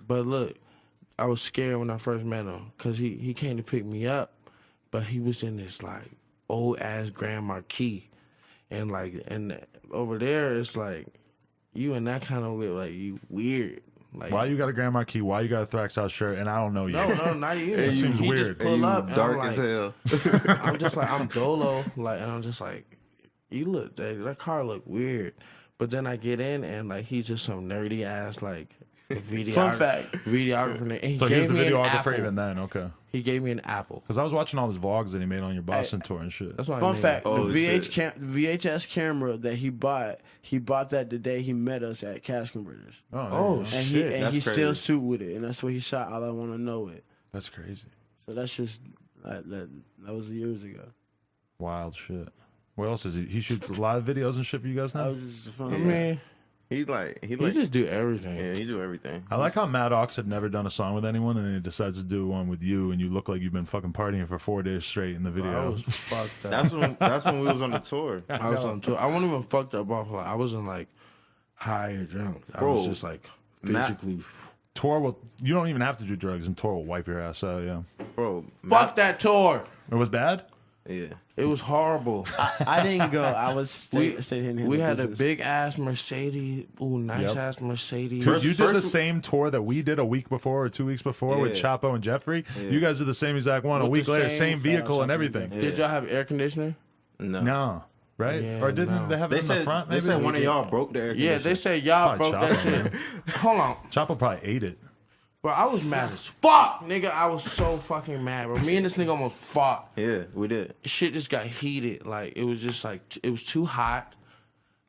But look, I was scared when I first met him because he came to pick me up, but he was in this like old ass Grand Marquis, and over there it's like you in that kind of way, like you weird. Like
Why you got a Grand Marquis? Why you got a Thrax House shirt? And I don't know you.
no, not you.
It seems
he
weird.
just pull up, and
dark
I'm
as
like,
hell.
I'm just like I'm dolo, like, and I'm just like, you look that car look weird, but then I get in and like he's just some nerdy ass like videographer, and he
So
gave
he's the
me an
videographer
apple.
even then. Okay.
He gave me an apple.
Because I was watching all his vlogs that he made on your Boston tour and shit.
That's what I
Fun
mean.
fact:
Oh,
the
shit.
VHS camera that he bought that the day he met us at Cash Converters,
Oh
and
shit!
he
That's
still
crazy.
shoot with it, and that's what he shot. All I Want to Know It.
That's crazy.
So that's just that was years ago.
Wild shit. What else is he? He shoots live videos and shit for you guys
That
now?
was just a fun.
I mean,
He
he just do everything.
yeah, he do everything.
I like how Maddox had never done a song with anyone and then he decides to do one with you and you look like you've been fucking partying for 4 days straight in the
I
video.
was fucked up.
That's when we was on the tour.
I was on tour. I wasn't even fucked up off. Like I wasn't like high or drunk. I was
Bro,
just like
Matt-
physically.
Tour will, you don't even have to do drugs and tour will wipe your ass out, yeah.
Bro,
Fuck that tour.
It was bad?
Yeah.
It was horrible.
I didn't go. I was stayed here.
We had a big ass Mercedes. Ooh, nice ass Mercedes.
Dude, you did the
first-
same tour that we did a week before or 2 weeks before with
Yeah.
Chapo and Jeffrey. You guys did the same exact one a
With
week
the
later,
same-
same vehicle and everything.
Did y'all have air conditioner?
No.
No, right?
Yeah,
or didn't
no.
they have it
They
in the
said
front?
they
Maybe?
said one of y'all broke the air
Yeah, they
conditioner.
said y'all
Probably
broke that
Chapo,
shit. Hold on.
Chapo probably ate it.
Bro, I was mad as fuck, nigga. I was so fucking mad, bro. Me and this nigga almost fought.
Yeah, we did.
Shit just got heated. Like, it was just like, it was too hot.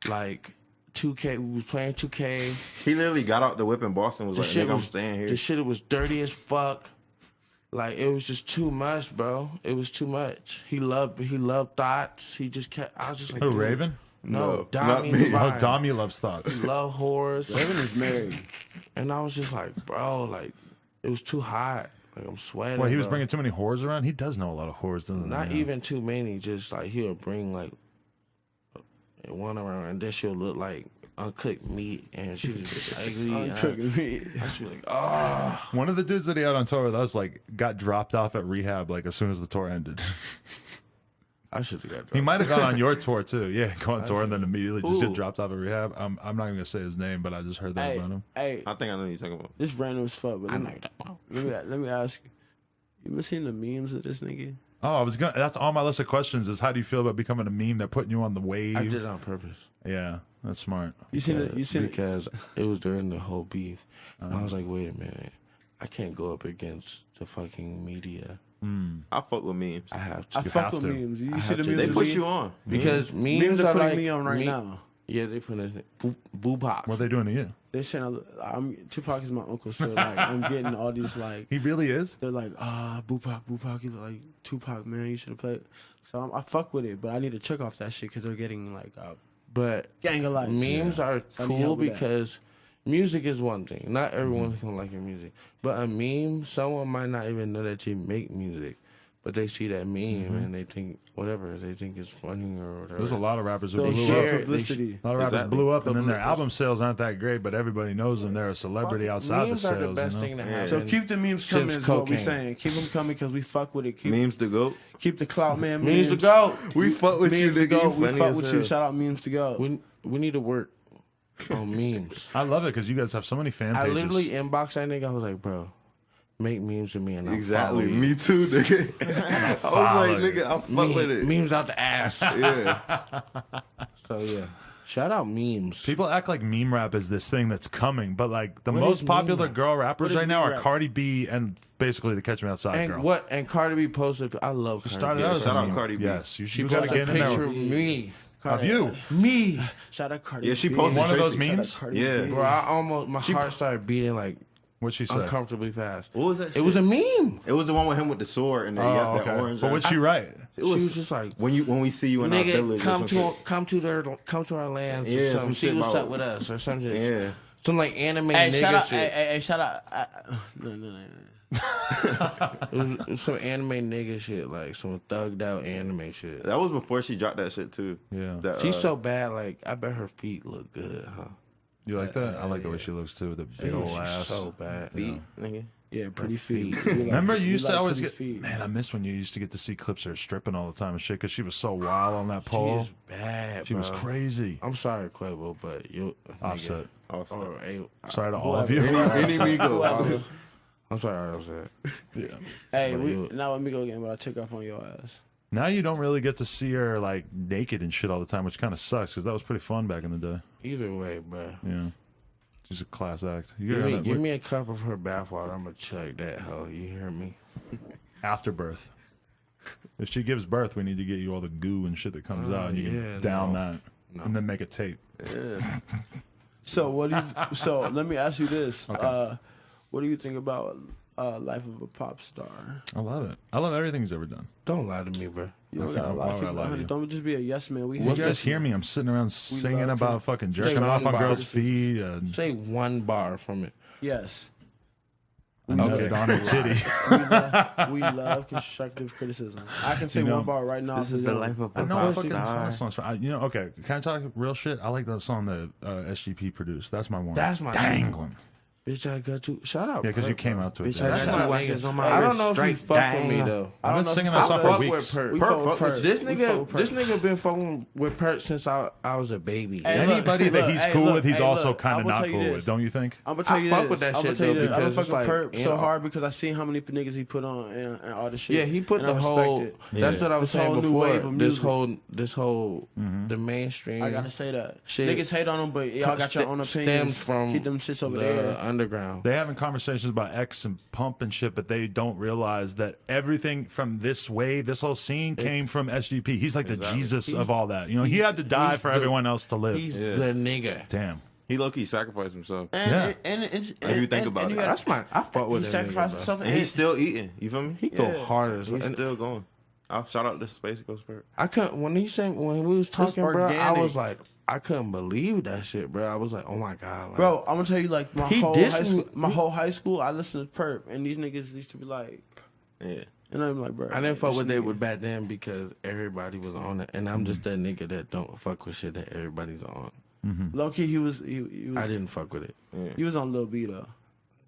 Like, 2K, we was playing 2K.
He literally got out the whip in Boston. Was
The
like,
shit
"Nigga, I'm
was,
staying here."
the shit was dirty as fuck. Like, it was just too much, bro. It was too much. He loved thoughts. He just kept, I was just like,
Who,
dude,
Raven?
No,
not
Dami
me.
Divine.
Oh, Dom, you loves thoughts.
Love whores.
Raven is married.
And I was just like, bro, like, it was too hot. Like, I'm sweating.
Well, he was
bro.
bringing too many whores around. He does know a lot of whores, doesn't he?
Not
Yeah.
even too many. Just like he'll bring like one around, and then she'll look like uncooked meat, and she was just ugly.
Uncooked meat.
I should be like, oh.
One of the dudes that he had on tour with us, like, got dropped off at rehab, like, as soon as the tour ended.
I should have got
He
drunk.
might have gone on your tour, too. Yeah, go on tour and then immediately just get
Ooh.
dropped off at rehab. I'm not going to say his name, but I just heard that
Hey,
about him.
hey,
I think I know what you're talking about.
this random as fuck. But let me ask you. You been seeing the memes of this nigga?
Oh, I was gonna. That's on my list of questions. Is how do you feel about becoming a meme that putting you on the wave?
I did it on purpose.
Yeah, that's smart.
You seen it? You seen it?
Because it was during the whole beef. And I was like, wait a minute. I can't go up against the fucking media.
I fuck with memes.
I have to.
I fuck with memes. You see the memes?
They
with
put
me?
you on
Because
Memes are
are
putting
like,
me on right now.
Yeah, they put us boo pop.
What are they doing to you?
They're saying Tupac is my uncle, so like I'm getting all these like.
He really is.
They're like, Bupac, you look like Tupac, man. You should have played. So I fuck with it, but I need to check off that shit because they're getting like
But
gang of likes.
memes are
So I need
cool
help with that.
because music is one thing. Not everyone's gonna like your music, but a meme, someone might not even know that you make music, but they see that meme and they think whatever they think is funny or whatever.
There's a lot of rappers who
So
blew
share
up.
publicity.
A lot of rappers
Exactly.
blew up, and then their album sales aren't that great, but everybody knows them. They're a celebrity outside the
memes are the
sales.
best
You know?
thing to happen.
So keep the memes coming
Since
is what we
cocaine.
saying. Keep them coming because we fuck with it. Keep,
memes to go.
keep the clout, man.
memes to go.
We fuck with you,
Memes to
nigga.
go.
You
We
funny
fuck
as
with you.
hell.
Shout out memes to go.
We need to work on memes.
I love it because you guys have so many fan
I
pages.
literally inboxed that nigga. I was like, bro, make memes with me and I'll
Exactly.
follow you.
Me too, nigga. I was like, nigga, I fuck with it.
Memes out the ass.
Yeah.
So yeah, shout out memes.
People act like meme rap is this thing that's coming, but like the
What
most
is meme
popular
rap?
girl rappers
What is
right now
meme
are
rap?
Cardi B and basically the Catch Me Outside
and
girl.
what? And Cardi B posted. I love Cardi
Started
B.
out as
shout
a
out
meme.
Cardi B.
Yes, you
She
gotta
posted a
get in there.
picture of me.
Of you.
Me,
Shout out Cardi
Yeah, she
B.
posted
One of those
Tracy.
memes?
Shout out Cardi
Yeah.
B.
bro. I almost my heart started beating like
What'd she say?
uncomfortably fast.
What was that?
It was a meme.
It was the one with him with the sword and the,
Oh,
that
okay.
orange.
But what'd she write?
It
She was just like,
when we see you in our village.
nigga,
or something.
come to our lands.
Yeah,
or
some
something. See
shit
what's
about-
up with us or something.
Yeah.
Some like anime
Hey,
nigga
shout out.
shit.
Hey, shout out. No.
It was some anime nigga shit, like some thugged out anime shit.
That was before she dropped that shit too.
Yeah.
That,
She's so bad, like I bet her feet look good, huh?
You like that? I like the way she looks too, with the big old
She's
ass.
so bad.
beat, nigga.
Yeah, pretty feet.
feet.
We like-
Remember, you
we
used to
like
always
pretty
get.
feet.
Man, I miss when you used to get to see clips of her stripping all the time and shit because she was so wild on that
She
pole.
is bad.
She was
bro.
crazy.
I'm sorry, Quavo, but you
Offset.
Or, hey,
Sorry to all of you.
Any Migo.
I'm sorry, I was that.
Yeah.
Hey,
But
we
you-
now let me go again, but I took off on your ass.
Now you don't really get to see her like naked and shit all the time, which kind of sucks because that was pretty fun back in the day.
Either way, bro.
Yeah. She's a class act. You
Give
gotta
me,
have that-
give me a cup of her bathwater. I'm gonna chug that hoe. You hear me?
afterbirth. If she gives birth, we need to get you all the goo and shit that comes out, and you
yeah,
can down
no.
that, and then make a tape.
Yeah.
So what do you? So let me ask you this: what do you think about life of a pop star?
I love it. I love everything he's ever done.
Don't lie to me, bro.
You don't
Okay,
got a
why
lot of
would I
people.
lie to
Honey,
you?
don't just be a yes man. We
You
hate
guys
yes
hear
men.
me? I'm sitting around singing
love
about
to-
fucking
Say
jerking off
one
on
bar.
girls' feet and
Say one bar from it.
Yes.
nutted on a titty.
We love constructive criticism. I can say
You know,
one bar right now.
This is the life of
I
a
know
pop
fucking ton
star.
of songs. You know, okay. Can I talk real shit? I like that song that SGP produced. That's my one.
That's my
dang
nigga.
one.
Bitch, I got to shut up.
Yeah, because you
Perp,
came
bro.
out to it.
Bitch, I
That's
got
my
two watches
nigga.
on my
I don't
wrist,
know if he
straight
fuck with me
dang.
though.
I've been singing that
I
song
fuck
for
with
weeks.
Perp.
We fuck with
Perp was
Perp.
This
We fuck with
nigga
Perp.
been fucking with Perk since I was a baby.
Hey, look,
Anybody that
look,
he's
hey,
cool
look,
with, he's
hey,
also
look,
kind of
I'ma
not
tell you
cool
this.
with. Don't you think?
I'm gonna tell you
fuck
this.
with that
I'm gonna
shit,
tell you
though,
this. I don't
because
fuck
it's
with
like,
Perp
you
so
know-
hard because I seen how many niggas he put on and all this shit.
Yeah, he put
And I
the
respect
whole.
it.
That's what I was
This whole
saying
new
before.
wave of
This
music.
whole, the mainstream.
I gotta say that.
Shit.
Niggas hate on him, but y'all got your own opinions.
Stems from
Keep them shits over
the
there.
underground.
They having conversations about X and Pump and shit, but they don't realize that everything from this wave, this whole scene came from SGP. He's like the Jesus of all that. You know, he had to die
he's
for
the-
everyone else to live.
He's the nigga.
Damn.
He low key sacrificed himself.
Yeah.
And
If you think about it.
gotta-
That's my. I fuck with
he
that nigga,
sacrificed
bro.
himself,
And he's still eating. You feel me?
He go hard as
He's
and
still going. I'll shout out to Space Ghost Perk.
I couldn't when we was talking, bro. I
organic.
was like, I couldn't believe that shit, bro. I was like, oh my god, like,
Bro, I'm gonna tell you, like my
He
whole
dissed
high
me.
school. My whole high school, I listened to Perp, and these niggas used to be like,
Yeah.
and I'm like, bro,
I didn't fuck
this
with they
nigga-
would back then because everybody was on it, and I'm just that nigga that don't fuck with shit that everybody's on.
Low key, he was
I didn't fuck with it.
he was on Lil B though.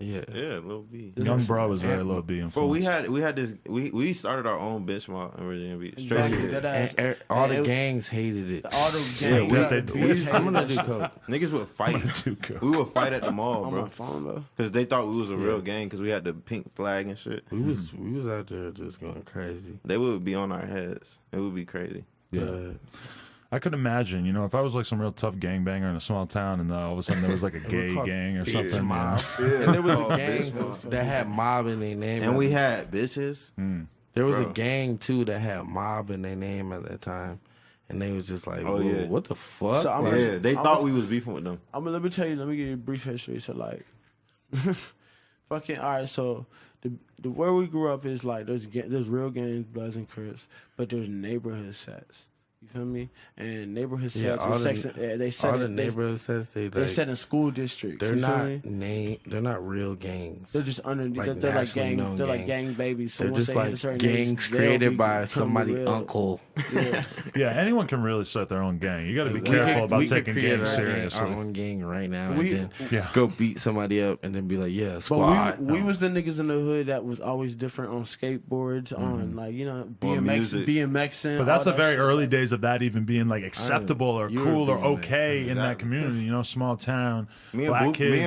Yeah,
Yeah, Lil B.
Young Bro was very low B
Bro,
influence.
we had this. We started our own benchmark in Virginia Beach.
Exactly.
Tracy.
That ass.
and all the
And it-
gangs hated it.
All the
Yeah,
gangs.
we-
got-
they-
bitches
I'm
hated
gonna
that
do
shit.
coke.
Niggas would fight.
do coke.
We would fight at the mall,
On
bro,
my phone though.
because they thought we was a real gang because we had the pink flag and shit.
We was out there just going crazy.
They would be on our heads. It would be crazy.
Yeah. I could imagine, you know, if I was like some real tough gangbanger in a small town, and all of a sudden there was like a gay gang or something. You know?
And there was a gang that had mob in their name.
And we had bitches.
There was a gang too that had mob in their name at that time. And they was just like, what the fuck?
So
they thought we was beefing with them.
Let me give you a brief history. So like, fucking, all right, so the where we grew up is like, there's real gangs, Bloods and Crips, but there's neighborhood sets. You feel me? And neighborhood sets, they set in school districts.
They're not real gangs.
They're just underneath. They're like gang. They're like gang babies. So
they're
once
just
they
like
hit a certain
gangs
age,
created by somebody's uncle.
Yeah.
Yeah, anyone can really start their own gang. You got to be careful about taking gangs seriously.
Our own gang right now, and then go beat somebody up, and then be like, yeah, squad.
But we was the niggas in the hood that was always different on skateboards, on like BMXing.
But that's the very early days of that even being like acceptable or cool or okay in that community. You know, small town.
Me and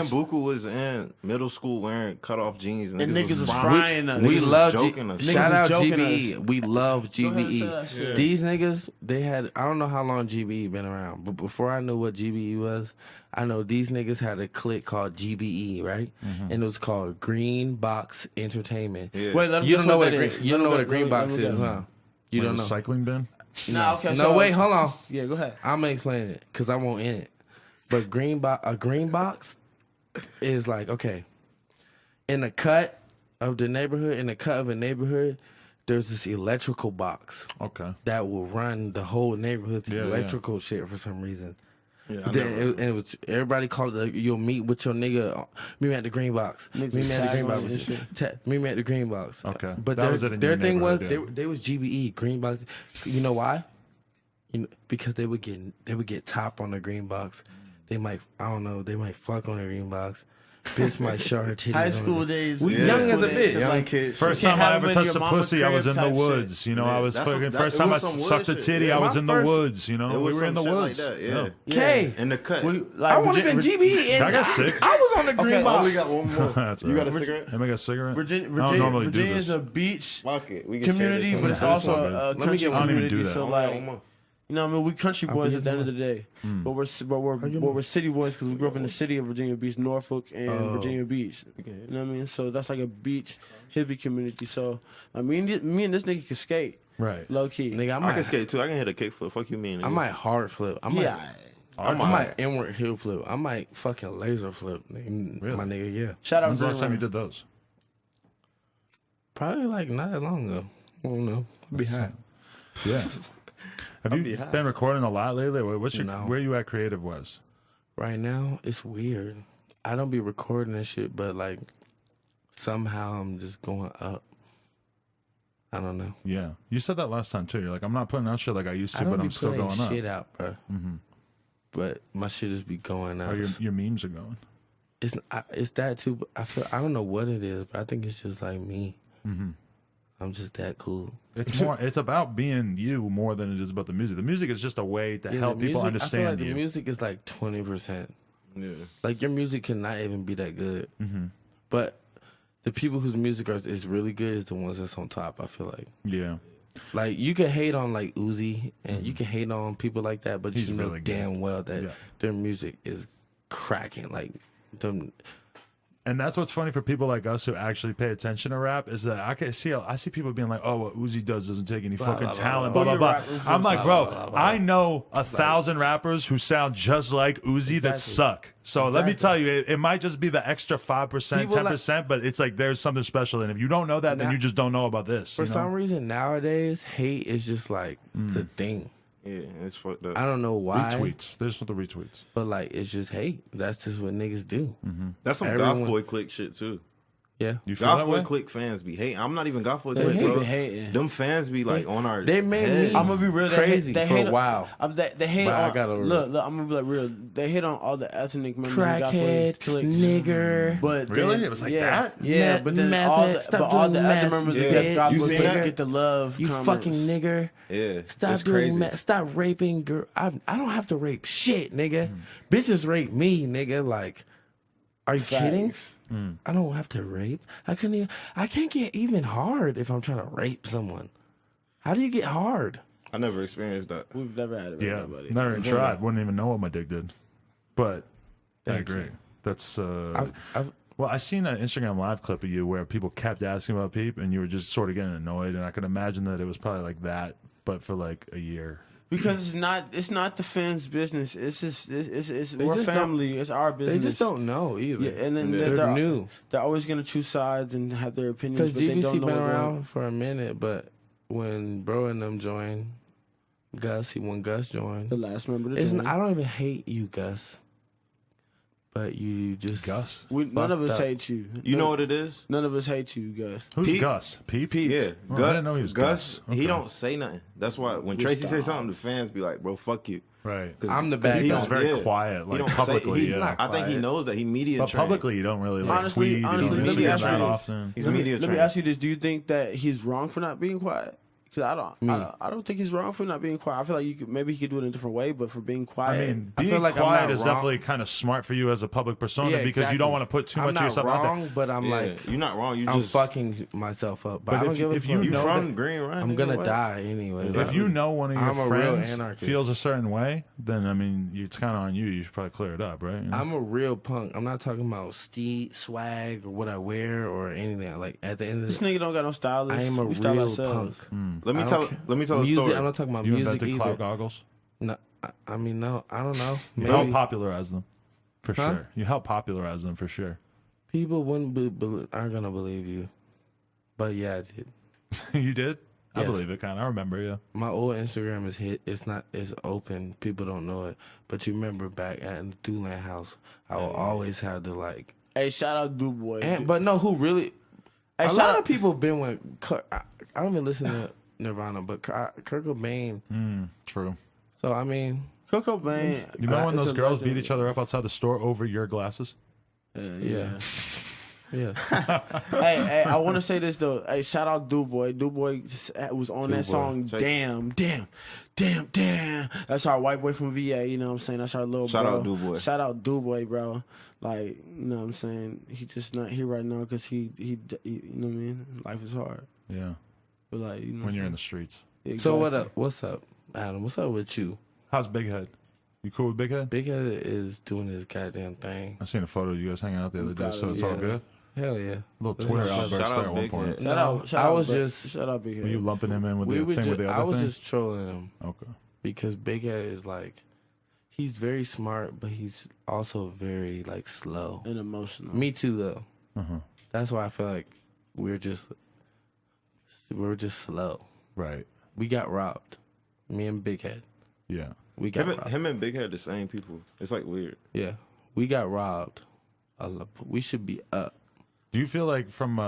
Buku was in middle school wearing cut off jeans,
and niggas was frying us.
We love
us.
Shout out GBE. We love GBE. These niggas, they had, I don't know how long GBE been around, but before I knew what GBE was, I know these niggas had a clique called GBE, right? And it was called Green Box Entertainment.
Yeah.
Wait,
you don't know what a green box is, huh? You don't know.
Recycling bin?
No, wait, hold on.
Yeah, go ahead.
I'm gonna explain it because I won't in it. But a green box is like, okay, in the cut of the neighborhood, there's this electrical box.
Okay.
That will run the whole neighborhood through electrical shit for some reason.
Yeah,
it was everybody called it. You'll meet with your nigga. Meet me at the green box. Meet me at the green box. Meet me at the green box.
Okay,
but their thing was they was GBE green box. You know why? Because they would get top on the green box. They might fuck on the green box. Bitch might show her titties.
High school days.
We young as a bitch.
Young kids.
First time I ever touched a pussy, I was in the woods. You know, I was fucking. First time I sucked a titty, I was in the woods. You know, we were in the woods.
Okay.
In the cut.
I would have been GBE.
I got sick.
I was on the green box.
We got one more. You got a cigarette?
Am I got a cigarette?
Virginia is a beach community, but it's also a country community. So like, you know what I mean? We country boys at the end of the day, but we're city boys because we grew up in the city of Virginia Beach, Norfolk, and Virginia Beach. You know what I mean? So that's like a beach hippie community. So I mean, me and this nigga can skate,
right?
Low key, nigga.
I can skate too. I can hit a kick flip. Fuck you, mean?
I might hard flip. I might inward heel flip. I might fucking laser flip. Nigga. Really? My nigga, yeah.
Shout out.
When's the last time you did those?
Probably like not that long ago. I don't know. I'll be high.
Yeah. Have you been recording a lot lately? Where you at creative was?
Right now, it's weird. I don't be recording and shit, but like somehow I'm just going up. I don't know.
Yeah, you said that last time too. You're like, I'm not putting out shit like I used to, but I'm still going up.
Shit out, bro. But my shit is be going up.
Or your memes are going.
It's that too. But I don't know what it is, but I think it's just like me. I'm just that cool.
It's about being you more than it is about the music. The music is just a way to help people understand
I feel like
you.
The music is like 20%. Yeah. Like your music cannot even be that good. But the people whose music is really good is the ones that's on top, I feel like. Yeah. Like you can hate on like Uzi and you can hate on people like that, but you know really damn well that their music is cracking. Like them.
And that's what's funny for people like us who actually pay attention to rap is that I see people being like, oh, what Uzi does doesn't take any fucking talent, blah, blah, blah. I'm like, bro, I know 1,000 rappers who sound just like Uzi that suck. So let me tell you, it might just be the extra 5%, 10%, but it's like there's something special. And if you don't know that, then you just don't know about this.
For some reason, nowadays, hate is just like the thing.
Yeah, it's fucked up.
I don't know why.
Retweets. There's the retweets.
But like, it's just hate. That's just what niggas do.
That's some goth boy clique shit too.
Yeah,
you feel
goth boy clique fans be hating. I'm not even goth boy clique, bro.
Hating.
Them fans be like on our.
They made me.
I'm gonna be real.
Crazy
they
for a while.
They hate on. Look. I'm gonna be like real. They hit on all the ethnic members.
Crackhead, nigger.
But
really, it was like that.
Yeah, but then all the other members of goth boy get the love.
You fucking nigger.
Yeah,
stop doing that. Stop raping girl. I don't have to rape shit, nigga. Bitches rape me, nigga. Like, are you kidding? I don't have to rape. I can't get even hard if I'm trying to rape someone. How do you get hard?
I never experienced that.
We've never had it with
Yeah,
nobody.
never even tried. Wouldn't even know what my dick did. But I
Thank
agree.
you.
That's
I've
well, I seen an Instagram live clip of you where people kept asking about Peep, and you were just sort of getting annoyed. And I could imagine that it was probably like that, but for like a year.
Because it's not the fans' business. It's just we're
just
family. It's our business.
They just don't know either.
Yeah, and then
they're new.
They're always gonna choose sides and have their opinions.
Because
But they don't
GBC
know
been
what
around for a minute, but when Bro and them joined, when Gus joined,
the last member to
it's,
join.
I don't even hate you, Gus. But you just
Gus?
None of us
fucked up.
hate you.
You know what it is?
None of us hate you, Gus.
Who's
Peep?
Gus? Peep?
Yeah,
Oh, I didn't know he was Gus.
He
Okay.
don't say nothing. That's why when Tracy say something, the fans be like, "Bro, fuck you."
Right.
'Cause-
I'm the
'cause
bad
he
guy.
He's
don't-
very
yeah.
quiet,
He
like
don't say-
publicly.
he's
Yeah.
not- I think he
quiet.
knows that he media
But
trained.
publicly, you don't really like
Honestly,
tweet.
honestly,
you don't
let me
see him
ask
that
you-
often.
He's
Let me,
media
let me
trained.
ask you this: do you think that he's wrong for not being quiet? Because I don't think he's wrong for not being quiet. I feel like maybe he could do it in a different way, but for being
I
quiet,
mean,
I
being
feel like I'm
quiet
not
is
wrong.
definitely kind of smart for you as a public persona
Yeah,
because you
exactly.
don't want to put too
I'm
much of
not
yourself out there.
wrong, but I'm
Yeah,
like,
you're not wrong. You
I'm
just
fucking myself up. But I
But
don't give a
if
fuck.
you
you
know
from
that-
Green Run.
I'm
nigga,
gonna
what?
die anyway.
If you know one of your
I'm a real
friends
anarchist.
feels a certain way, then I mean, it's kind of on you. You should probably clear it up, right? You know?
I'm a real punk. I'm not talking about swag or what I wear or anything. Like at the end of
this
the
nigga don't got no stylist.
I am a
we style
real
ourselves.
punk.
Let me
I
tell.
don't care.
Let me tell a
Music.
story.
I'm not talking about
You
music
invented
either.
cloud goggles.
No, I mean, no, I don't know.
You
Maybe
helped popularize them, for
Huh?
sure. You helped popularize them for sure.
people aren't gonna believe you, but yeah, I did.
You did? I
Yes.
believe it, kind of. I remember, yeah.
My old Instagram is hit. It's open. People don't know it. But you remember back at the Doolin house, I will always have to like.
Hey, shout out Dubois.
But no, who really?
Hey,
A
shout
lot
out-
of people been with. I don't even listen to Nirvana, but Kurt Cobain.
True.
So I mean,
Coco Bane.
You remember when
it's
those
a
girls
legend.
beat each other up outside the store over your glasses?
yeah. Yeah.
Hey, I want to say this though. Hey, shout out Dubois. Dubois was on that
Dubois.
song.
Check.
Damn. That's our white boy from VA. You know what I'm saying? That's our little
Shout
bro.
out Dubois.
Shout out Dubois, bro. Like, you know what I'm saying? He just not here right now because he you know what I mean? Life is hard.
Yeah.
But like, you know,
When you're in the streets.
So what up? What's up, Adam? What's up with you?
How's Big Head? You cool with Big Head?
Big Head is doing his goddamn thing.
I seen a photo of you guys hanging out the other day, so it's all
Yeah.
good.
Hell yeah.
Little
That's
Twitter
what's up.
outburst
Shout out
there at one
Big
point.
Head.
Shout
No,
out, shout
I
out,
was
Big-
just-
shout out Big Head.
Were you lumping him in with
We
the
were
thing with
just,
the
I
other
was
thing?
just trolling him
Okay.
because Big Head is like, he's very smart, but he's also very like slow.
and emotional.
Me too, though.
Uh-huh.
That's why I feel like we're just slow.
Right.
We got robbed. Me and Big Head.
Yeah.
We got robbed.
Him and Big Head the same people. It's like weird.
Yeah, we got robbed. We should be up.
Do you feel like from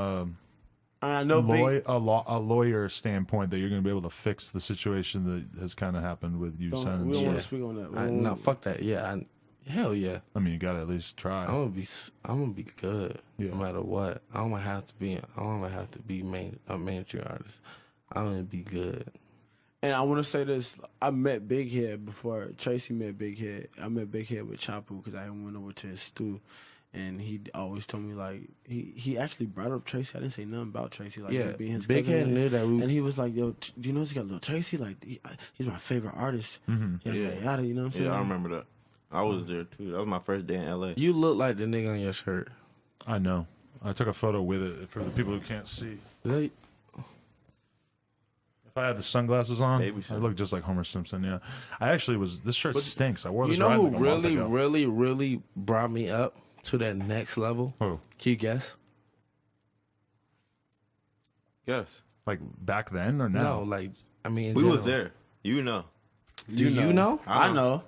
I know Big.
a lawyer standpoint that you're going to be able to fix the situation that has kind of happened with you
We
sending?
don't want
Yeah.
to speak on that. We
I,
don't
no,
wanna-
fuck that. Yeah, hell yeah.
I mean, you got to at least try.
I'm gonna be good
Yeah.
no matter what. I don't have to be a mainstream artist. I'm gonna be good.
And I want to say this: I met Big Head before Tracy met Big Head. I met Big Head with Chapu because I went over to his stew, and he always told me like he actually brought up Tracy. I didn't say nothing about Tracy, like
Yeah,
me being his
Big
cousin.
Head knew that we.
And he was like, "Yo, do you know he's got Lil Tracy? Like he's my favorite artist." Yada, you know what I'm saying?
Yeah, I remember that. I was there too. That was my first day in LA.
You look like the nigga on your shirt.
I know. I took a photo with it for the people who can't see.
Is that,
If I had the sunglasses on,
Baby
I
Simpson.
look just like Homer Simpson. Yeah, I actually was. This shirt stinks. I wore
you
this.
know
riding
who
like a month
really,
ago.
really, really brought me up to that next level?
Oh,
Can you guess?
Yes.
like back then or now?
No, like I mean, in
We was
general.
there. You know.
Do you know?
I know.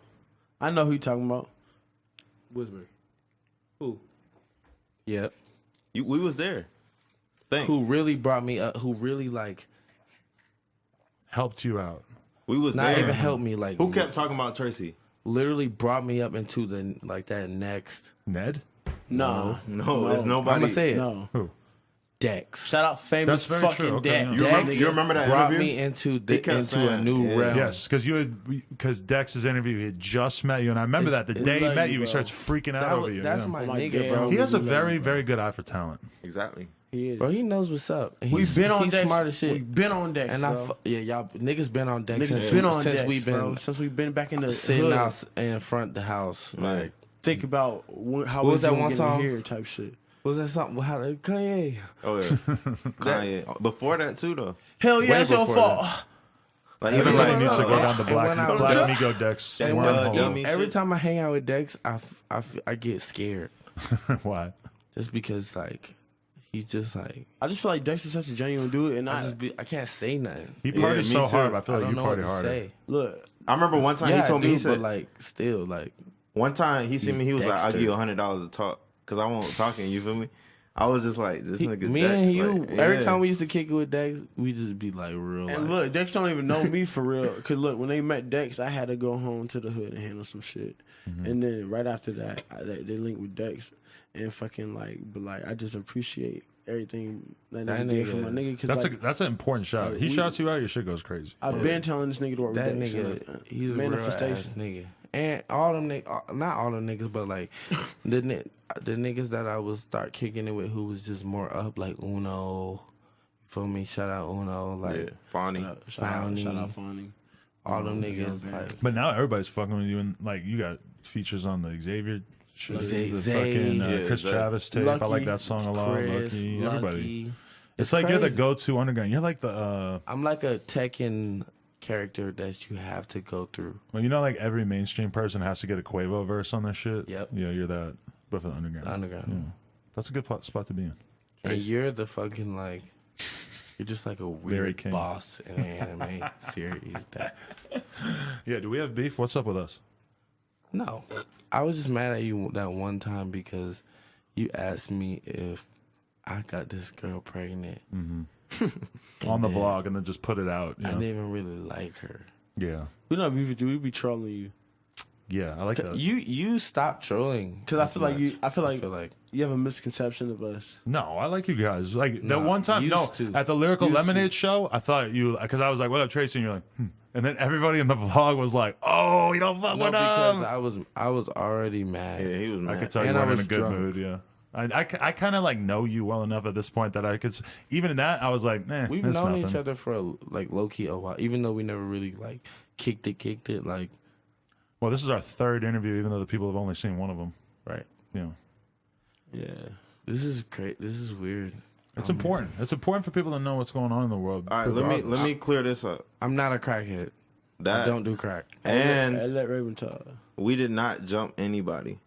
I know who you talking about.
Whisper. Who? Yep.
We was there. Thanks.
Who really brought me up? Who really like
Helped you out.
We was
not
there.
even helped me? Like
Who kept talking about Tracy?
literally brought me up into the like that next.
Ned?
No,
No, it's
I'm
nobody.
gonna say it.
no.
Who?
Dex.
Shout out famous
That's very
fucking
true. Okay,
Dex.
yeah.
You remember that
brought
interview?
me into
He kept
into a
saying,
new
yeah.
realm.
Yes, because Dex's interview, he had just met you, and I remember
It's-
that the
it's
day he
like
met
you,
you, he
bro.
starts freaking out
That
over
was,
you.
that's
yeah.
my
Like,
nigga,
damn.
bro.
He has a
Love
very,
you, bro.
very good eye for talent.
Exactly.
He is.
Bro, he knows what's up. And
We've been on
he's
decks.
smart as shit.
We've been on decks,
And
bro.
y'all niggas been on decks
Niggas
since,
been on
since
decks,
we've been
bro. Since we've been back in the
sitting
hood.
out in front of the house. Like,
Think about how
What was that
gonna
one
get
song?
in here type shit.
was that something? How Kanye?
Oh yeah, Kanye. Before that too though.
Hell yeah,
Way
it's your
before
fault.
Like
Everybody
even like
needs to go down the
And when I-
Black Migo decks.
And
wormhole.
when-
Every
shit.
time I hang out with Dex, I get scared
Why?
just because like he's just like
I just feel like Dex is such a genuine dude, and
I can't say nothing.
He
Yeah,
parties
me
so
too.
hard, but I feel
I
like
don't
you
know what
party
to
harder.
say.
look.
I remember one time
Yeah,
he told me
I do,
he said
but like still like
one time he seen me he was like I'll
Dexter.
give you $100 to talk because I won't talking. You feel me? I was just like this nigga.
me
Dex,
and you.
like,
Every
yeah.
time we used to kick it with Dex, we just be like real.
And
like,
look, Dex don't even know me for real. Cause look, when they met Dex, I had to go home to the hood and handle some shit. And then right after that, they linked with Dex and fucking like, but like I just appreciate everything that nigga did for my nigga. Cause
That's an important shot.
like,
He
we-
shouts you out, your shit goes crazy.
I've been telling this nigga to work with
that
Dex.
nigga, he's a
manifestation.
real ass nigga. And all them niggas, not all the niggas, but like the niggas that I was start kicking it with, who was just more up, like Uno. You feel me? Shout out Uno, like
Yeah, Fonny.
Shout out Fonny.
all them
Yeah,
niggas.
man.
Like,
But now everybody's fucking with you, and like you got features on the Xavier shit,
Zay-
the
Zay.
fucking
Yeah,
Chris
Zay.
Travis tape. I like
Lucky.
that song a lot.
Chris,
Lucky, everybody.
Lucky.
It's like you're the
crazy.
go-to underground. You're like the
I'm like a Tekken character that you have to go through.
well, you know, like every mainstream person has to get a Quavo verse on their shit.
Yep.
Yeah, you're that, but for the underground.
The underground.
Yeah. That's a good spot to be in.
And you're the fucking like, you're just like a weird
king.
boss in an anime series. That
Yeah. Do we have beef? What's up with us?
no, I was just mad at you that one time because you asked me if I got this girl pregnant.
On the vlog, and then just put it out. You
I
know?
didn't even really like her.
Yeah.
We know we be trolling you.
Yeah, I like that.
You stopped trolling
Cause I feel like
much.
I feel like
like
you have a misconception of us.
No, I like you guys. Like that
No,
one time, no,
used to.
at the Lyrical
Used
Lemonade show, I thought you, because I was like, "What up, Tracy?" And you're like, and then everybody in the vlog was like, "Oh, you don't fuck
no,
with
because
him."
I was already mad.
Yeah, he was
I
mad.
could tell you
And I
weren't in a
was
good
drunk.
mood. Yeah, I kind of like know you well enough at this point that I could. Even in that, I was like, "Eh,
We've
it's
known
nothing."
each other for like low key a while, even though we never really like kicked it. Like,
Well, this is our third interview, even though the people have only seen one of them.
right?
You know,
Yeah.
This is great. This is weird.
it's important. It's important for people to know what's going on in the world.
All right, let me clear this up.
I'm not a crackhead. I
That
don't do crack.
and
I let Raven talk.
we did not jump anybody.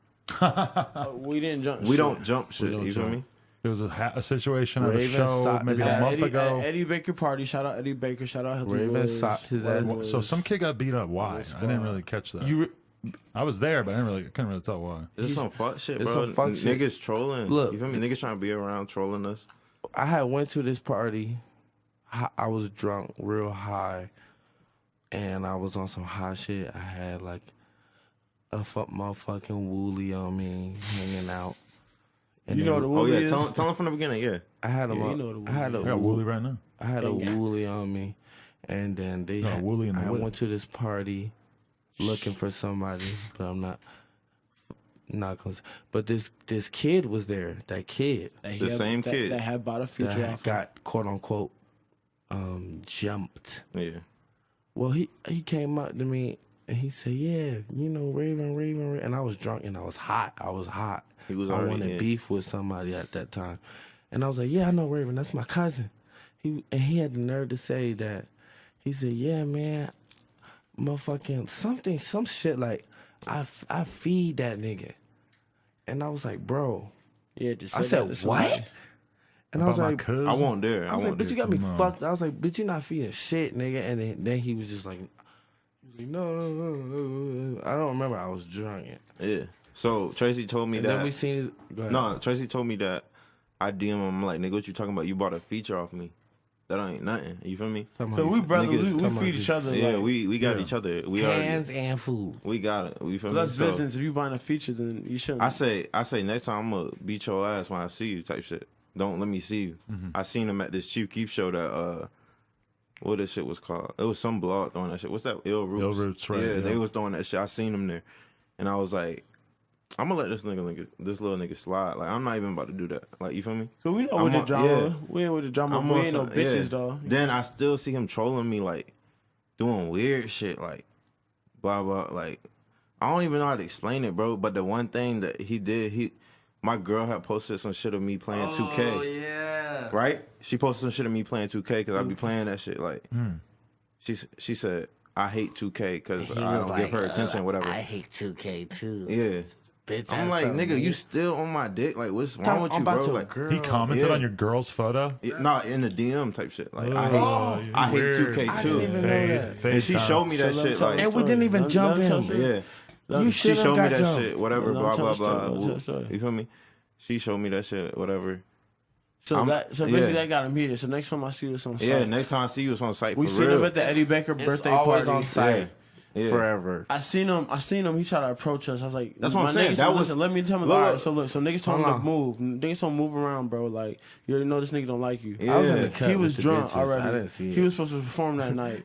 We didn't jump.
We don't jump shit.
don't
You feel
jump.
me?
There was a situation at a
Raven
show
socked
maybe
his
a
ass.
month ago.
Eddie Baker party. Shout out Eddie Baker. Shout out Healthy
Raven
Boys.
socked his
White
ass.
Boys.
So some kid got beat up. Why? I didn't really catch that. I was there, but I couldn't really tell why.
It's some fuck shit,
It's
bro.
some fuck shit.
Niggas trolling.
Look.
You feel me? Niggas trying to be around trolling us.
I had went to this party. I was drunk, real high, and I was on some high shit. I had like a motherfucking woolly on me, hanging out. And
You know
then
what a
Oh
woolly
yeah,
is?
tell him from the beginning. Yeah.
I had a
Yeah, you know what a
I had a
I got Wooly right now.
I had a woolly on me, and then they
No,
had,
woolly in the
I
whip.
went to this party looking for somebody, but I'm not gonna. But this kid was there. That kid
The same kid.
that had bought a feature
that
off.
got quote unquote jumped.
Yeah.
Well, he came up to me and he said, "Yeah, you know, Raven," and I was drunk and I was hot.
He was
I
already
wanted
in.
beef with somebody at that time, and I was like, "Yeah, I know Raven. That's my cousin." He had the nerve to say that. He said, "Yeah, man, motherfucking some shit like I feed that nigga," and I was like, "Bro,"
Yeah, just
I said, "What?" And I was
About my
like,
cousin?
I won't dare.
I was like, "Bitch, you got me
No.
fucked." I was like, "Bitch, you not feeding shit, nigga." And then he was just like, no, I don't remember. I was drunk.
Yeah. So Tracy told me
And
that.
then we seen his, go ahead.
No, Tracy told me that. I DM him. I'm like, nigga, what you talking about? You bought a feature off me. That ain't nothing. You feel me?
Talking
So
about
we brothers,
Niggas
we
talking
feed
about
each other.
Yeah,
like,
we got
Yeah.
each other. We
hands and food.
We got it. You feel me?
that's
So,
business. If you buying a feature, then you shouldn't.
I say next time I'm gonna beat your ass when I see you type shit. Don't let me see you. I seen him at this Chief Keef show that what this shit was called. It was some blog throwing that shit. What's that? Ill Roots.
Ill Roots, right,
Yeah,
yeah.
they was throwing that shit. I seen him there. And I was like, I'm gonna let this little nigga slide. Like, I'm not even about to do that. Like, you feel me?
Cause we know with the drama. Yeah. We ain't with the drama. We ain't no bitches, though.
Then I still see him trolling me, like, doing weird shit, like, blah, blah. Like, I don't even know how to explain it, bro. But the one thing that he did, my girl had posted some shit of me playing 2K.
Oh, yeah.
Right? She posted some shit of me playing 2K because I be playing that shit. Like, she said, I hate 2K because I don't give her attention, whatever.
I hate 2K, too.
Yeah. I'm like, nigga, you still on my dick? Like, what's wrong with you, bro? Like,
he commented on your girl's photo?
Nah, in the DM type shit. Like, I hate 2K too. And she showed me that shit. Like,
and we didn't even jump in.
Yeah. She showed me that shit, whatever, blah, blah, blah.
Story.
You feel me? She showed me that shit, whatever.
So basically that got him heated. So next time I see this on site.
Yeah, next time I see you, it's on site.
We seen him at the Eddie Baker birthday party.
On site. Yeah. Forever.
I seen him. He tried to approach us. I was like,
"That's what I'm saying." That was.
Listen, let me tell him. All right, so look, so niggas told him to move. Niggas told him move around, bro. Like, you already know this nigga don't like you.
Yeah.
I was in the cut.
He was drunk already.
I didn't see it.
He was supposed to perform that night.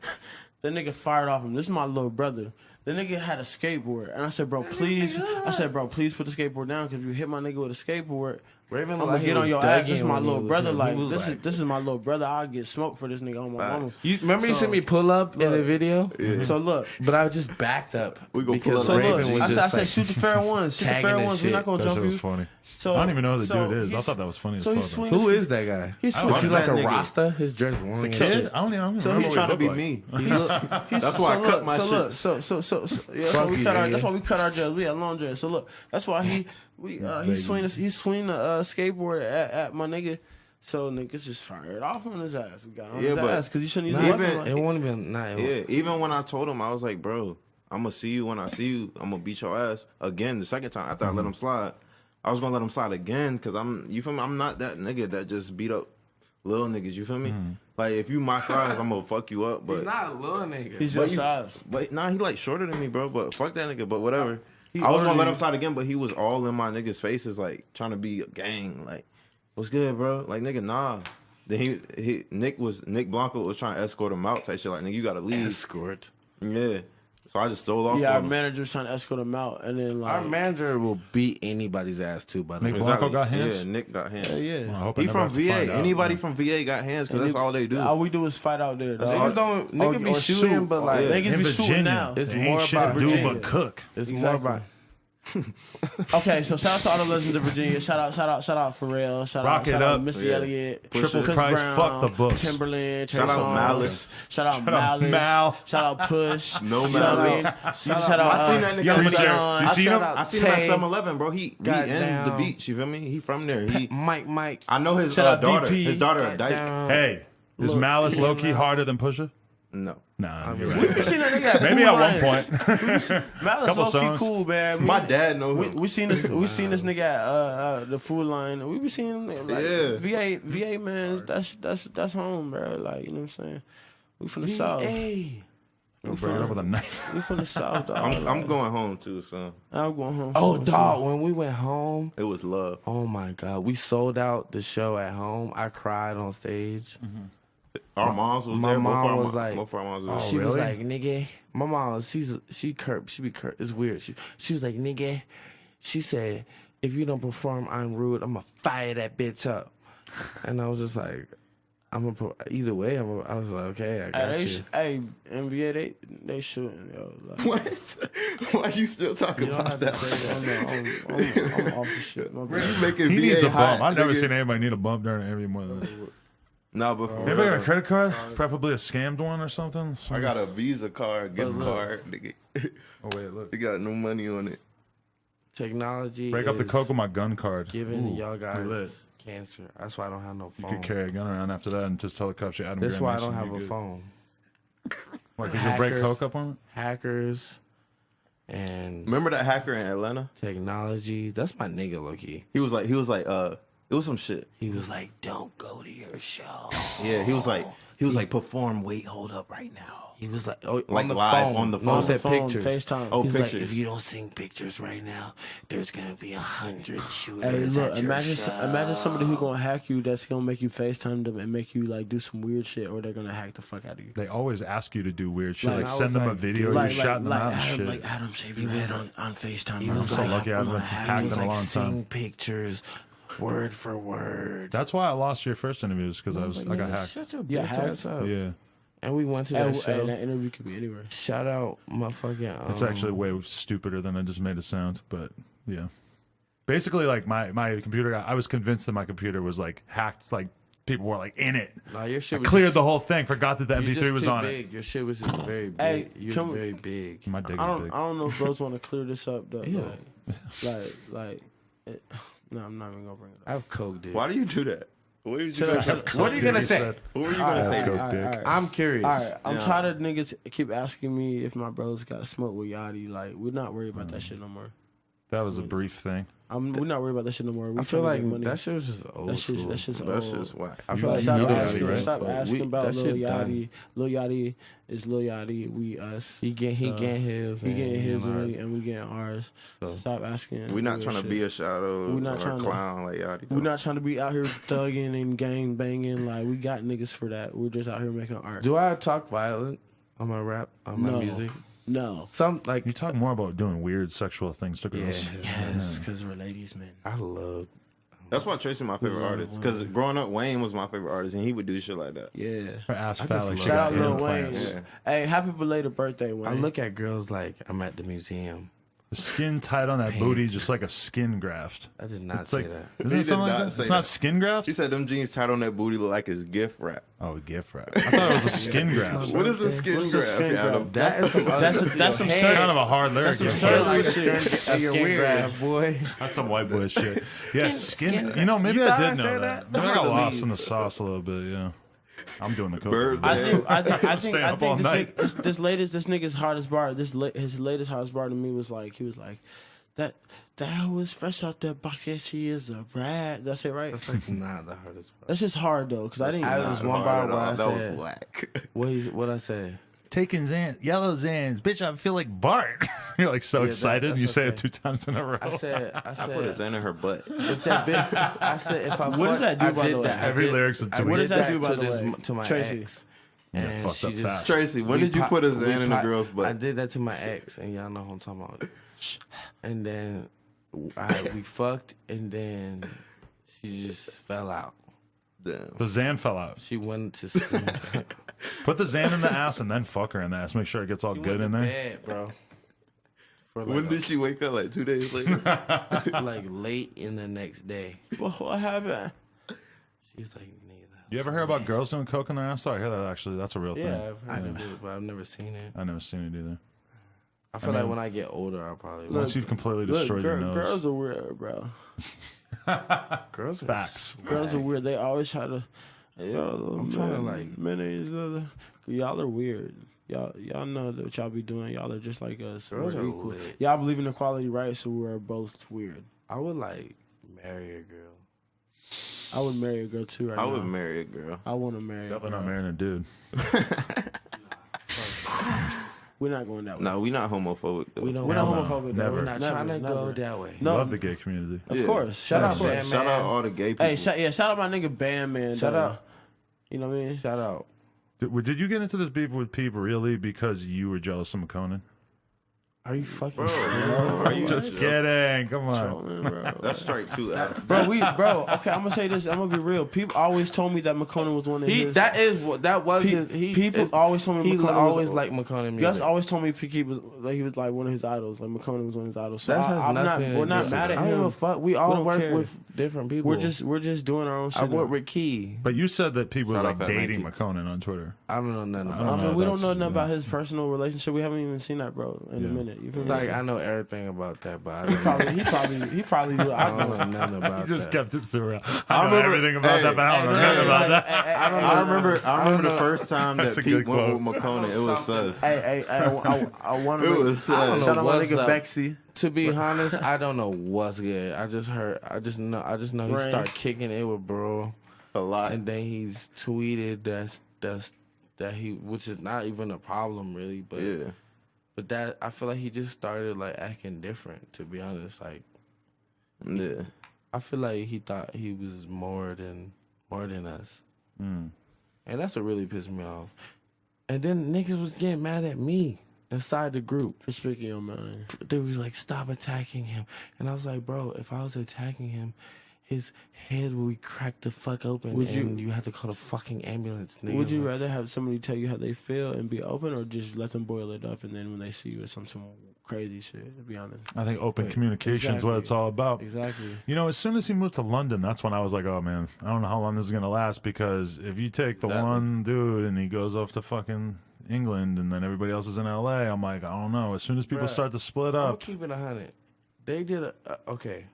That nigga fired off him. This is my little brother. The nigga had a skateboard, and I said, bro, please. I said, bro, please put the skateboard down, because if you hit my nigga with a skateboard, I'm gonna get on your ass. This is my little brother. Like, this is my little brother. I'll get smoked for this nigga on my mama.
You remember you seen me pull up in the video?
Yeah.
So look,
but I was just backed up.
We go
because
pull up.
Raven was
I said, shoot the fair ones. Shoot the fair ones. We're not gonna jump you.
That shit was funny. So, I don't even know who the dude is. I thought that was funny as fuck.
Who is that guy?
Is
he like a Rasta? His dress long as shit.
I don't even
so he's trying to be me. That's why I cut my shit.
That's why we cut our dreads. We had long dreads. So look, that's why he swing the skateboard at my nigga. So niggas just fired off on his ass. We got on his ass because you shouldn't use
it. Won't even.
Even when I told him, I was like, bro, I'm gonna see you when I see you. I'm gonna beat your ass again the second time after I let him slide. I was gonna let him slide again because you feel me? I'm not that nigga that just beat up little niggas. You feel me? Like, if you my size, I'm gonna fuck you up. But
he's not a little nigga.
He's your size.
But nah, he like shorter than me, bro. But fuck that nigga. But whatever. I was gonna let him slide again, but he was all in my niggas' faces, like trying to be a gang. Like, what's good, bro? Like, nigga, nah. Then Nick Blanco was trying to escort him out type shit. Like, nigga, you gotta leave.
Escort.
Yeah. So I just stole off.
Yeah, our manager was trying to escort him out, and then like
our manager will beat anybody's ass too. By the way,
Nick Blanco got hands.
Yeah, Nick got hands.
Yeah.
Well,
He from VA. Anybody from VA got hands because that's all they do.
All we do is fight out there.
Niggas be shooting, but like
niggas be shooting now.
It's more about
do but cook.
It's more about.
Okay, so shout out to all the legends of Virginia. Shout out Pharrell. Shout out Missy Elliott.
Triple
Chris
Price.
Brown,
Fuck the books.
Timberland.
Shout out Malice.
Shout out Malice. Shout out Push.
No Malice.
Shout out
I seen that nigga.
Young
You seen him?
I seen him at 7-Eleven, bro. We in the beach. You feel me? He from there.
Mike.
I know his
Shout out
daughter.
DP.
His daughter a dyke.
Hey, is Malice low key harder than Pusha?
No.
Nah, you're
We
right.
seen that nigga
Maybe at one point.
Malice
Couple
low key
songs.
cool, man.
My dad know him.
We seen this nigga at the Food Line. We be seeing him like VA man. That's home, bro. Like, you know what I'm saying. We from the south.
Bring it up with a knife.
We from the south, dog.
I'm going home too, son.
I'm going home.
Oh, dog. When we went home,
It was love.
oh my god, we sold out the show at home. I cried on stage.
Our moms was
My
there.
mom was like,
both our moms was
she
there.
was
really?
like, nigga. My mom, she be curt. It's weird. She was like, nigga. She said, if you don't perform, I'm rude. I'm gonna fire that bitch up. And I was just like, either way. I was like, okay, I got you.
Hey, NBA, they shooting, yo. Like,
What? Why you still talking
you don't
about
have to
that?
say that. I'm off the shit. My bad.
You making
He needs
VA
a
hot,
bump. I've never
nigga.
seen anybody need a bump during every one of this.
Nah, but for
Anybody got a
real,
credit card? Preferably a scammed one or something?
I got a Visa card, gift card, nigga.
Oh, wait, look.
They got no money on it.
Technology.
Break up the
is
coke with my gun card.
Giving y'all
lit.
guys cancer. That's why I don't have no
You
phone.
could carry a gun around after that and just tell the cops you're Adam
That's
Grant
why I
Mason,
don't have
you're
a
good.
phone.
Why, because you'll break
Hacker.
coke up on it?
Hackers and
Remember that hacker in Atlanta?
technology. That's my nigga, Loki.
He was like, it It was some shit.
He was like, "Don't go to your show."
Yeah, he was like, perform, wait, hold up right now.
He was like, "Oh,
Like
on the
live
phone.
on the
No,
phone.
it said
Phone,
pictures.
FaceTime.
Oh,
He's
pictures.
like, if you don't sing pictures right now, there's gonna be 100 shooters
Hey, look,
at your
imagine
show.
imagine somebody who gonna hack you that's gonna make you FaceTime them and make you like do some weird shit, or they're gonna hack the fuck out of you.
They always ask you to do weird shit,
Like,
like
I
send
was
them a
like,
video
dude,
you
Like
shouting them out and
Adam,
shit.
like Adam, shave your head on FaceTime.
He
bro.
was
I'm so
like,
lucky I
I'm
haven't
gonna
hacked
have
in
you
a
like
long
sing
time.
pictures, word for word.
That's why I lost your first interviews because I got hacked.
Shut your
Yeah,
bitch
hacked?
ass up.
Yeah,
And we went to
Hey,
that show.
that interview could be anywhere.
Shout out my fucking.
it's actually way stupider than I just made it sound. But yeah, basically, like my computer, I was convinced that my computer was like hacked. Like people were like in it.
Nah, your shit
I
was
cleared
just,
the whole thing. Forgot that the
you're
MP3
just
was
too
on
big. Your shit was just very big.
Hey,
You're
can we-
very big.
it. My dick
I
is big.
don't know if bros want to clear this up though.
Yeah.
No, I'm not even gonna bring it
I
up.
have coke, dude.
Why do you do that? What were you
Shut
gonna
up,
say?
shut up.
What are you gonna
He
say?
said-
What were you gonna say?
Coke
All
dick.
right.
I'm curious.
All right, I'm
Yeah.
tired of niggas keep asking me if my bros got smoked with Yachty. Like, we're not worried about that shit no more.
That was a brief thing.
We're not worried about that shit no more. We
I feel
tryna
like
get money.
that shit was just old
That shit's
school.
that shit's
That's
old.
just whack.
I feel like
Stop
know that,
asking,
right?
stop asking about
that
Lil
shit done.
Yachty. Lil Yachty is Lil Yachty. We us.
He getting his.
He getting his
and
and we getting ours.
So-
Stop asking.
We're not
weird
trying to
shit.
be a shadow
We not
or a
trying to-
clown like y'all.
We're not trying to be out here thugging and gang banging. Like, we got niggas for that. We're just out here making art.
Do I talk violent on my rap, on my
No.
music?
No.
Some like
You talk more about doing weird sexual things to girls.
Yes, because we're ladies, man.
I love.
That's why Tracy my favorite
love
artist. Because growing up, Wayne was my favorite artist, and he would do shit like that.
Yeah.
Her ass
I
fat
just
like she
love
got
Shout out Lil
implants.
Wayne.
Yeah.
Hey, happy belated birthday, Wayne.
I look at girls like I'm at the museum.
The skin tight on that booty, just like a skin graft.
I did not
It's
say
like,
that.
isn't
He
it
did
something like
not
that?
say
It's not
that.
skin graft?
He said them jeans tied on that booty look like his gift wrap.
Oh, gift wrap. I thought it was a skin graft.
What is a skin
What's a
grab?
skin
Adam?
grab?
That is some
That's some
Hey,
certain-
Kind of a hard lyric.
That's
but-
some
like
certain
a
shit.
skin,
You're
skin
weird.
grab, boy.
That's some white boy shit. Yeah, skin.
skin-
You know, maybe
You
I
thought I
did know
said
that.
that?
Maybe I
Hard
got
to
lost
believe.
in the sauce a little bit. Yeah, I'm doing the coke.
Bird-
a little bit.
I think
Staying up all
this
night.
this nigga's hardest bar. His latest hardest bar to me was like, he was like, that was fresh out that box. Yeah, she is a brat. That's it, right?
That's like not the hardest part.
That's just hard though, because I didn't.
I
Not
was one
hard
bar
at
where
all.
I
That was
said,
whack.
what I say?
Taking Zans, yellow Zans, bitch. I feel like Bart. You're like so
Yeah,
excited.
that's
You say it
okay.
2 times in a row.
I said,
I put his hand in her butt.
if that bitch, I said, if I
What does that do,
I
by
did
the way?
that- I
Every
did-
lyric's a
I
tweet.
What does
did
that do, by
to
the
this-
way?
to my
Tracy.
ex?
Yeah,
And
fucked
she
up
just
fast.
Tracy, when did you put his hand in the girl's butt?
I did that to my ex, and y'all know who I'm talking about. And then we fucked, and then she just fell out.
Damn.
The Zan fell out.
She wanted to scream.
Put the Zan in the ass and then fuck her in the ass. Make sure it gets all good in there.
Bed, bro. For
When
like,
did she wake up? Like 2 days later?
like late in the next day.
What happened?
She's like, nigga. that
You
was
ever hear about girls doing coke in their ass? I hear that actually. That's a real thing.
Yeah, I've heard of it, but I've never seen it.
I never seen it either.
I feel like when I get older, I'll probably.
Once you've completely
Look,
destroyed your nose.
girls are weird, bro.
girls are
Facts.
Girls are weird. They always try to. Yo,
I'm trying to, like-
y'all are weird. Y'all know that what y'all be doing. Y'all are just like us.
Girls
We're
are
equal.
lit.
Y'all believe in equality, right? So we're both weird.
I would like marry a girl.
I would marry a girl too. Right
I
now.
would marry a girl.
I want to marry.
Definitely
a
not
girl.
marrying a dude.
We're not going that way.
No, we not homophobic though.
We don't.
We're not
Hell no.
homophobic.
Never.
We're not trying to go that way.
No.
Love the gay community.
Of
Yeah.
course.
Shout out,
Of course.
man.
Shout out all the gay people.
Hey, shout out my nigga Bandz.
Shout out.
You know what I mean?
Shout out.
Did you get into this beef with Peep really because you were jealous of McConan?
Are you fucking?
Are you
Just kidding. Come on.
Trolling, bro.
That's strike 2 out.
Bro, okay, I'm gonna say this. I'm gonna be real. People always told me that McConan was one of his.
That was his.
People always told me
he
McConan
always
was,
liked McConan music.
Gus always told me he was like one of his idols. Like McConan was one of his idols. So
That has
I'm not.
nothing
We're
to
not
do
mad
with
at
it. I don't give a
him.
fuck. We all
don't
work
care.
with different people.
We're just doing our own shit.
I work
now.
with Key.
But you said that Peep was
Shout out
like
Fat
dating
Mikey.
McConan on Twitter.
I don't know nothing
I
about
I
don't
it.
mean, we don't
that's-
know nothing
yeah.
about his personal relationship. We haven't even seen that, bro, in a minute. it. You feel
It's
me?
like I know everything about that, but I
He probably do.
don't know nothing about
You just
that.
kept it to real. I know everything about that, but I don't know nothing about that.
I remember the first time
That's
that
a good
Pete went
quote.
with McCona. It was sus.
I want
It
to.
was
I don't
sus.
know
Shout out my
what's
nigga
up.
Bexy.
To be honest, I don't know what's good. I just know he
Rain.
started kicking it with bro,
A lot.
and then he's tweeted that he, which is not even a problem really, but
Yeah.
but that I feel like he just started like acting different. To be honest, like
Yeah.
I feel like he thought he was more than us, and that's what really pissed me off. And then niggas was getting mad at me inside the group.
For speaking your mind.
They was like, stop attacking him. And I was like, bro, if I was attacking him, his head would be cracked the fuck open.
Would
and you have to call the fucking ambulance, nigga.
Would you rather have somebody tell you how they feel and be open, or just let them boil it off, and then when they see you, it's some crazy shit? To be honest.
I think open communication is what it's all about.
Exactly.
You know, as soon as he moved to London, that's when I was like, oh man, I don't know how long this is going to last, because if you take the one dude and he goes off to fucking England and then everybody else is in LA, I'm like, I don't know. As soon as people
Bruh,
start to split
I'm
up.
gonna keep it 100. They did okay.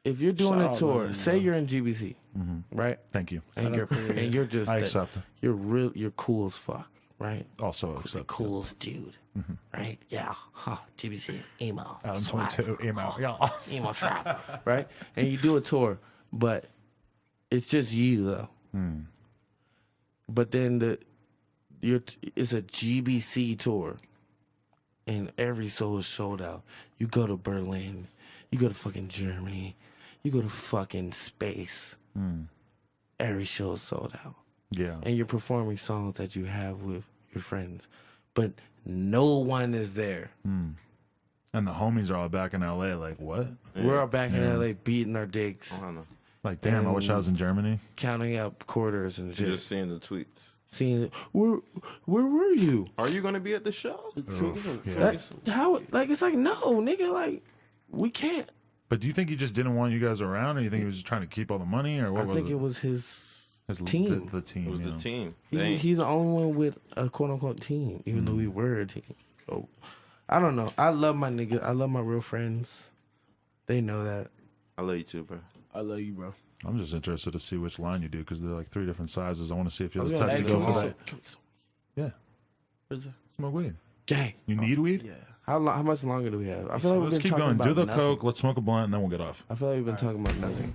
If you're doing
Shout
a
out
tour,
London,
say you're in GBC, right?
Thank you.
And you're just
I accept it.
you're cool as fuck, right?
Also
The
accept.
coolest dude, right? Yeah, GBC, emo,
Adam
swag,
22, email. Yeah.
emo trap, right? And you do a tour, but it's just you though. But then it's a GBC tour, and every show is sold out. You go to Berlin, you go to fucking Germany, you go to fucking space. Every show is sold out,
Yeah.
and you're performing songs that you have with your friends, but no one is there.
And the homies are all back in LA, like, what?
We're all back in LA beating our dicks,
I don't know.
Like, damn, I wish I was in Germany.
counting up quarters and shit.
Just seeing the tweets.
Seeing where were you?
Are you going to be at the show?
Yeah.
How like it's like no nigga, like we can't.
But do you think he just didn't want you guys around, or you think he was just trying to keep all the money, or what
I
was
think
it?
it was his
His
team.
The team.
It was
yeah.
the team.
He's the only one with a quote unquote team, even though we were a team. So I don't know. I love my niggas. I love my real friends. They know that.
I love you too, bro.
I love you, bro.
I'm just interested to see which line you do, because they're like 3 different sizes. I want to see if you're the
I was
type
gonna
to
ask
go
you
for
for
that. Yeah.
Where's it?
Smoke weed.
Gang.
You need weed?
Yeah.
How much longer do we have? I feel like
Let's
we've been
keep
talking
going.
about
Do the
nothing.
coke. Let's smoke a blunt, and then we'll get off.
I feel like we've been talking about nothing.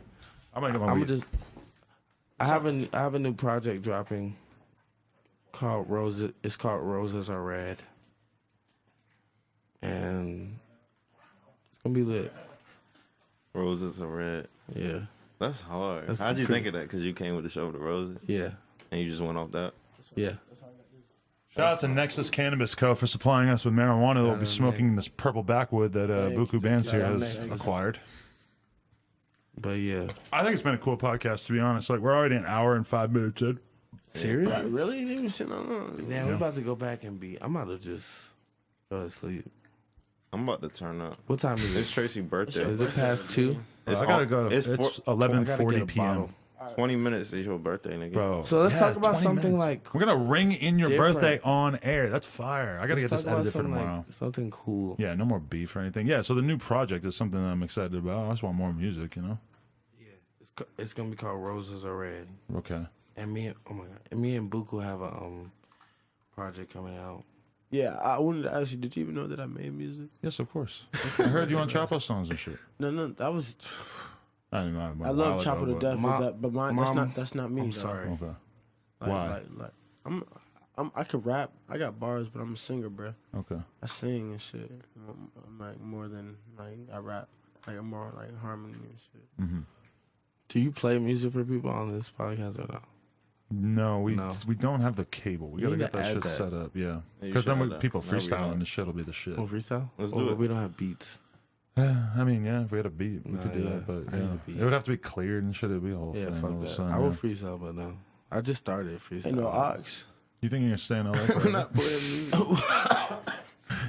I'm gonna get my
I'm
weed.
just. I have a new project dropping. Called Roses. It's called Roses Are Red. And it's gonna be lit.
Roses are red.
Yeah.
That's hard.
That's
How'd you
pretty-
think of that? Because you came with the show with the roses,
Yeah.
and you just went off that.
Yeah.
Shout out to Nexus Cannabis Co. for supplying us with marijuana that we'll be smoking this purple backwood that Buku Bandz here has acquired.
But yeah.
I think it's been a cool podcast, to be honest. Like, we're already an hour and 5 minutes in.
Serious?
Really? They been sitting on.
Damn, we're about to go back and be. I'm about to just go to sleep.
I'm about to turn up.
What time is
It's
it?
Tracy's birthday.
Is it past 2?
It's
I gotta
on-
go.
It's
It's
four-
11:40
I gotta get a bottle.
p.m.
20 minutes is your birthday, nigga.
Bro.
So let's talk about
20
something
minutes.
like.
We're going to ring in your
different.
birthday on air. That's fire. I got to get
Let's
this
talk about
edited for
something
tomorrow.
like something cool.
Yeah, no more beef or anything. Yeah, so the new project is something that I'm excited about. I just want more music, you know?
It's gonna be called Roses Are Red.
Okay.
And me and Buku have a project coming out.
Yeah, I wanted to ask you, did you even know that I made music?
Yes, of course. I heard you on Chapo songs and shit.
No, that was.
I don't know.
I love Chopper to death,
Mom-
but mine, that's not me.
I'm
though.
sorry.
Okay.
Like,
Why?
I could rap. I got bars, but I'm a singer, bro.
Okay.
I sing and shit. I'm like more than like I rap. Like I'm more like harmony and shit.
Mm-hmm.
Do you play music for people on this podcast or no?
No, we
No.
don't have the cable. We
You
got to
need
get
to
that
add
shit
that.
set up, yeah.
Yeah, you
Because
should
then
add
when
that.
people
That'd be
freestyling,
hard.
the shit will be the shit.
Or freestyle?
Let's
Or
do it.
we don't have beats.
I mean, yeah, if we had a beat, we
Nah,
could do
yeah,
that. But
I need
yeah,
a beat.
it would have to be cleared and shit. It'd be a whole
Yeah,
thing. all
fuck
of a
that.
sudden,
I will
yeah.
freestyle, but no. I just started freestyle.
Ain't no ox.
You think you're gonna stay in LA
We're
forever?
not playing music.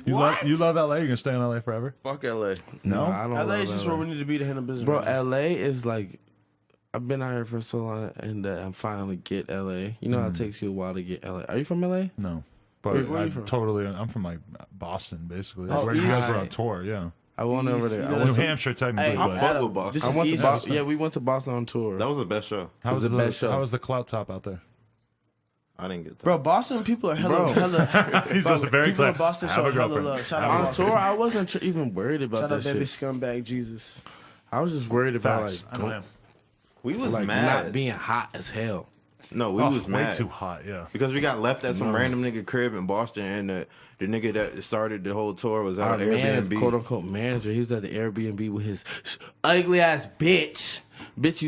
you love LA? You're gonna stay in LA forever?
Fuck LA.
No?
I don't
LA
love
is just
LA.
where we need to be to handle business.
Bro,
right now.
LA is like, I've been out here for so long, and I finally get LA. You know how it takes you a while to get LA. Are you from LA?
No, but
Where you
I'm
from?
from like Boston, basically. That's
Oh,
where you guys
east.
were on tour, yeah.
I went over there.
You
I
know,
went
New
to,
Hampshire, technically.
Hey,
but
I fuck with Boston.
This
I
is
went to
East
Boston.
Coast.
Yeah, we went to Boston on tour.
That was the best show.
how
was the best show.
How was the clout top out there?
I didn't get that.
Bro, Boston people are
Bro.
hella.
He's
bro,
just a very
people in
clear.
Boston
Have
show
a
hella
girlfriend.
love. Shout out
on
Boston.
tour, I wasn't even worried about
Shout
that
out baby
shit.
scumbag Jesus.
I was just worried about
Facts. I
like,
know him.
We was
like
mad.
not being hot as hell.
No, we
Oh,
was
way
mad.
too hot, yeah.
Because we got left at some random nigga crib in Boston, and the nigga that started the whole tour was
Our
out of
man,
Airbnb.
quote unquote manager, he was at the Airbnb with his ugly ass bitch. Bitch,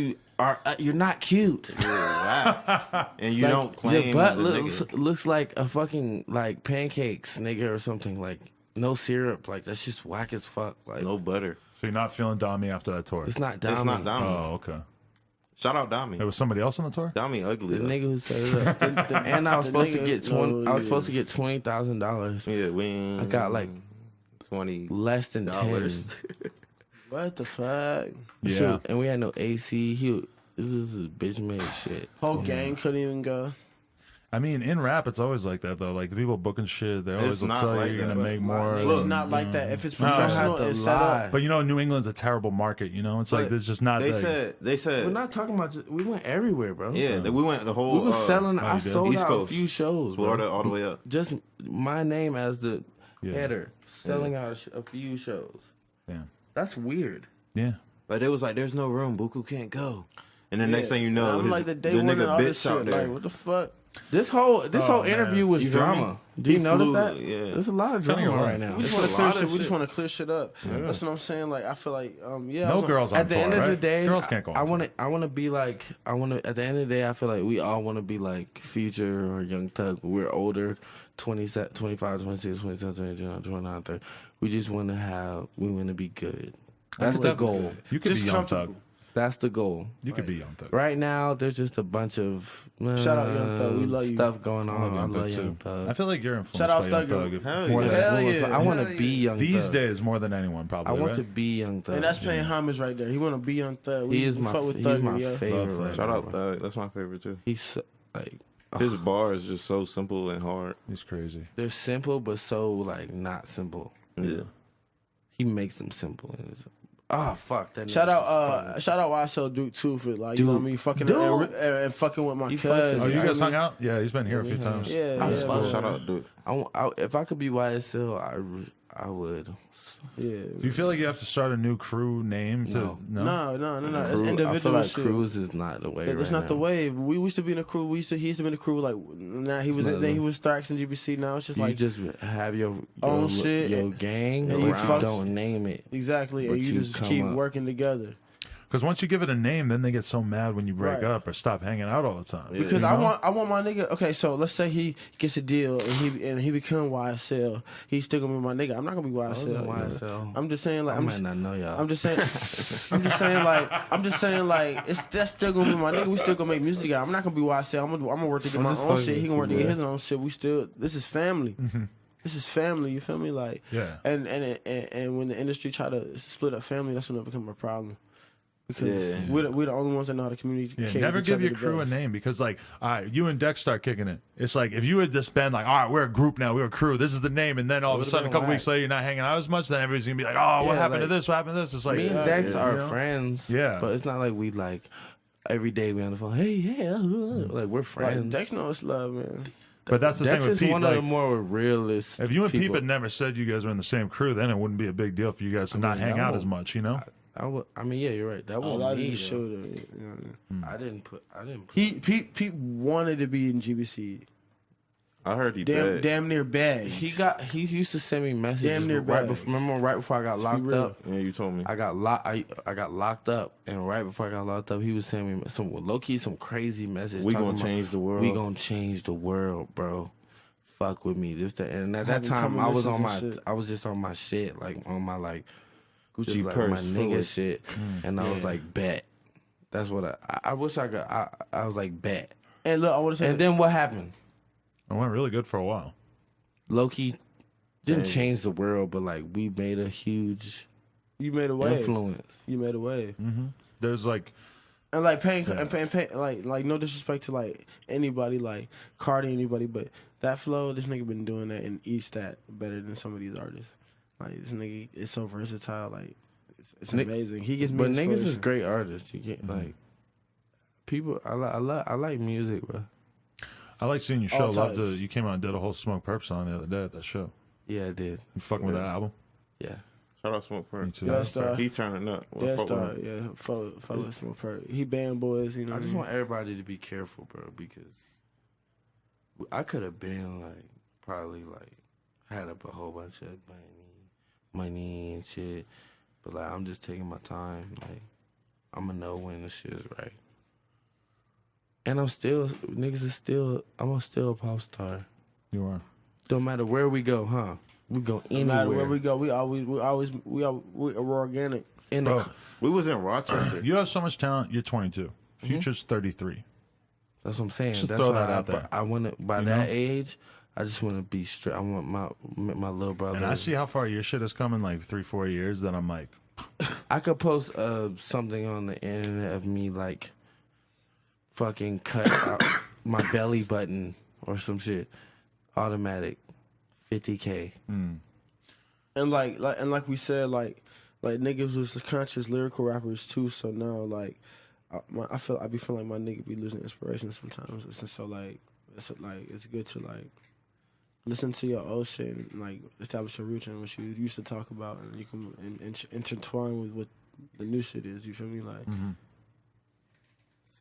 you're not cute.
Wow. And you
Like,
don't claim
your butt
the
looks,
nigga.
looks like a fucking like pancakes, nigga, or something. Like no syrup. Like that's just whack as fuck. Like
No butter.
So you're not feeling Dami after that tour?
it's not
It's
Dami.
not Dami.
Oh, okay.
Shout out Dami.
There was somebody else on the tour?
Dami ugly.
The
though.
nigga who set it up. And I was
the
supposed to
nigga
get 20. I was
knows.
supposed to get $20,000.
Yeah, we
I got like
$20.
less than 10.
What the fuck?
Yeah.
Shoot, and we had no AC. This is bitch made shit.
Whole gang couldn't even go.
I mean, in rap, it's always like that, though. Like, the people booking shit, they always
It's
will
not
tell you
like
you're
that.
going to make more.
It's not like that. If it's
No.
professional,
I had to
it's set
lie.
up.
But, you know, New England's a terrible market, you know? It's like,
But
there's just not
They
like,
said,
We're not talking about. We went everywhere, bro.
yeah, that we went the whole
We was selling. I
you did?
sold
East
out
Coast.
a few shows, bro.
Florida all the way up.
Just my name as the
Yeah.
header, selling out a few shows.
yeah.
That's weird.
Yeah.
Like, they was like, there's no room. Buku can't go. And the next thing you know,
I'm
his-
like the day
the
one and
nigga
all this
bitch out
shit.
there.
Like, what the fuck?
This whole
man.
interview was
You feel me?
drama. Do you
He
notice
flew,
that?
yeah.
There's a lot of
Tell me
drama
why.
right now.
We just
It's
want
a
to clear
lot
shit.
of
We just
shit.
want to clear shit up. That's what I'm saying. Like, I feel like, yeah. I
No
was on-
girls on
At the
tour,
end of
right?
the day,
Girls can't go on
I
tour.
want to be like at the end of the day, I feel like we all want to be like Future or Young Thug. We're older, 25, 26, 27, 28, 29, 30. We just want to be good. That's the goal.
You could
Just
be Young
comfortable.
Thug.
That's the goal.
You could be Young Thug.
Right now, there's just a bunch of
Shout out Young Thug. We love you.
stuff going
I
on.
love
I
Young
love
Thug,
Young
too.
Thug.
I feel like you're influenced
Shout out
by Young
Thugger.
Thug. if-
Hell
more
yeah.
than-
Hell yeah.
I want
Hell
to
yeah.
be Young
These
Thug.
days, more than anyone, probably.
I want
right?
to be Young Thug.
And that's paying homage right there. He want to be Young Thug.
He is
we
my
fuck with
he's
Thugger,
my
yo.
favorite.
Love Thug.
Right
Shout
now,
out
bro.
Thug. That's my favorite too.
He's like
His bar is just so simple and hard.
He's crazy.
they're simple, but so like not simple.
Yeah.
He makes them simple. And it's, fuck that.
Shout
nigga's
out,
funny.
shout out YSL Duke too for like you know what I mean, fucking
Duke.
and fucking with my
You
cousin.
Oh, you
Yeah,
guys
I
hung
mean,
out? Yeah, he's been here a few
we hung
times.
out.
Yeah,
I was
yeah,
fucking-
Shout out, dude.
If I could be YSL, I would.
yeah.
Do you feel like you have to start a new crew name? To,
No.
No. It's
Crew, I
individual
feel like
shit.
Cruise is not the way.
It's
right
not
now.
the wave. We used to be in a crew. He used to be in a crew. Like now he was
not
then he
the-
was Starks and GBC. Now it's just
You
like
just have your
own shit
your gang,
and you
around,
fuck-
don't name it.
exactly,
But
and you
you
just
come
keep
up.
working together.
Because once you give it a name, then they get so mad when you break
Right.
up or stop hanging out all the time.
Yeah.
Because
You know?
I want my nigga. Okay, so let's say he gets a deal and he become YSL. He's still gonna be my nigga. I'm not gonna be YSL. you know?
YSL.
I'm just saying like
I
I'm
might
just,
not know y'all.
I'm just saying I'm just saying like that's still gonna be my nigga. We still gonna make music together. I'm not gonna be YSL. I'm gonna work to get
I'm
my
just
own
fucking
shit. He
with
can work to
you,
get
man.
his own shit. We still this is family. This is family. You feel me? Like
Yeah.
and when the industry try to split up family, that's when it become a problem. Because
Yeah.
we're the only ones that know how to communicate.
Yeah, never
with each
give
other
your
the
crew a
best.
name because, like, all right, you and Dex start kicking it. It's like if you had just been like, all right, we're a group now, we're a crew, this is the name, and then all of a
would've
sudden, a
been
couple
whack.
weeks later, you're not hanging out as much, then everybody's gonna be like, oh, what
Yeah,
happened to
like,
this? What happened to this? It's like,
Me and Dex
you
are
know?
friends.
Yeah.
But it's not like we like every day we on the phone. Hey, yeah, like we're
Like,
friends.
Dex knows love, man.
But that's the
Dex
thing with
is
Pete.
one of
Like,
the more realist.
if you and Pete
people.
had never said you guys were in the same crew, then it wouldn't be a big deal for you guys to not
mean,
hang out
no.
as much, you know?
I mean, yeah, you're right. That
A
was
lot of
me.
the
though.
shoulder. You know.
I didn't put.
Pete wanted to be in GBC.
I heard he begged.
Damn near begged.
He used to send me messages.
Damn near
right
bad.
before. Remember, right before I got locked
real.
up.
Yeah, you told me.
I got locked up, and right before I got locked up, he was sending me some low key, some crazy message.
We
talking
gonna
about,
change the world.
We gonna change the world, bro. Fuck with me, this that. And at that
Having
time, I was on my,
combinations and shit.
I was just on my shit, like on my like
Gucci
just like
purse
my
full
nigga
of-
shit, and I was like, bet. That's what I wish I could. I was like, bet.
And look, I want to say,
And then what happened?
It went really good for a while.
Loki didn't change the world, but like we made a huge
you made a wave.
influence.
You made a wave.
There's like
And like paying like no disrespect to like anybody, like Cardi, anybody, but that flow, this nigga been doing that and eats that better than some of these artists. Like this nigga is so versatile, like it's amazing. He gets me
but niggas is
inspiration.
great artists. You get like people. I like music, bro.
I like seeing your show.
All
Loved
types.
it. You came out and did a whole Smoke Perp song the other day at that show.
Yeah, I did.
You fucking with that album?
Yeah.
Shout out Smoke
Me
Perp.
too.
Dead Star.
He turning up. Well,
Dead
fuck with
Star,
him.
yeah, follow Smoke Perp. He band boys, you know.
I
what
just
mean?
want everybody to be careful, bro, because I could have been like probably like had up a whole bunch of money and shit, but like I'm just taking my time. Like I'm gonna know when the shit is right. And I'm still a pop star.
You are.
Don't matter where we go, huh? We go
No
anywhere.
matter where we go, we're organic.
In
Bro,
the,
We was in Rochester.
you have so much talent. You're 22. Future's 33.
that's what I'm saying.
Just
That's
throw
why
that out there.
I want to. By
You
that
know?
age, I just want to be straight. I want my little brother.
And I see how far your shit has come in like 3-4 years. That I'm like,
I could post something on the internet of me like fucking cut out my belly button or some shit. Automatic, 50K.
And like we said, like niggas was the conscious lyrical rappers too. So now I be feeling like my nigga be losing inspiration sometimes. So like it's good to like listen to your old shit and like establish your roots and what you used to talk about, and you can intertwine with what the new shit is. You feel me? Like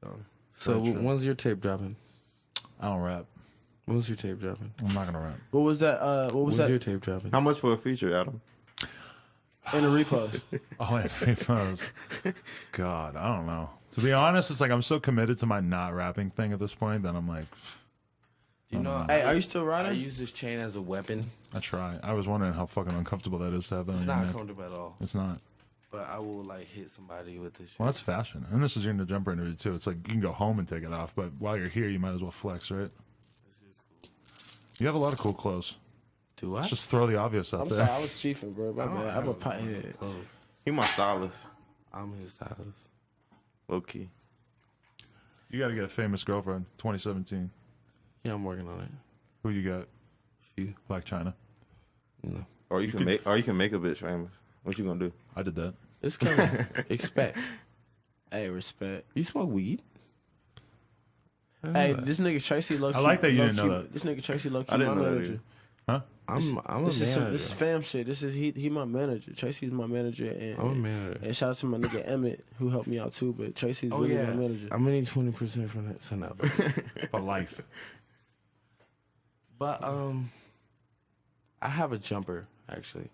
So
Very true.
when's your tape dropping?
I don't rap.
When's your tape dropping?
I'm not gonna rap.
what was that? What was
When's
that
your tape dropping?
How much for a feature, Adam?
in the repost?
Oh, yeah, repos. God, I don't know. To be honest, it's like I'm so committed to my not rapping thing at this point that I'm like,
You know,
Hey, are you still
I
riding?
use this chain as a weapon.
I try. I was wondering how fucking uncomfortable that is to have that on
It's
your
not
neck.
comfortable at all.
It's not.
But I will like hit somebody with this shit.
Well, that's fashion. And this is your jumper interview too. It's like you can go home and take it off, but while you're here, you might as well flex, right? You have a lot of cool clothes.
Do I?
Let's just throw the obvious out
I'm
there.
sorry, I was chiefing, bro. My
I don't
bad. I'm a
have
pothead.
clothes.
He my stylist.
I'm his stylist.
Low key.
You got to get a famous girlfriend. 2017.
Yeah, I'm working on it.
Who you got?
Few.
Black China.
No.
Or you can make a bitch famous. What you gonna do?
I did that.
It's coming. Expect.
Hey, respect.
You smoke weed?
Hey, this nigga Tracy low key.
I like that you
low
didn't
key-
know that.
This nigga Tracy low key
I
my
didn't know that
manager.
either.
Huh?
I'm a
This is
manager.
this is fam shit. This is he my manager. Tracy's my manager, and
I'm a manager.
and shout out to my nigga Emmett who helped me out too. But Tracy's
Oh
really
yeah,
my manager.
I'm gonna need 20% from that. Send out.
For life.
But I have a jumper actually.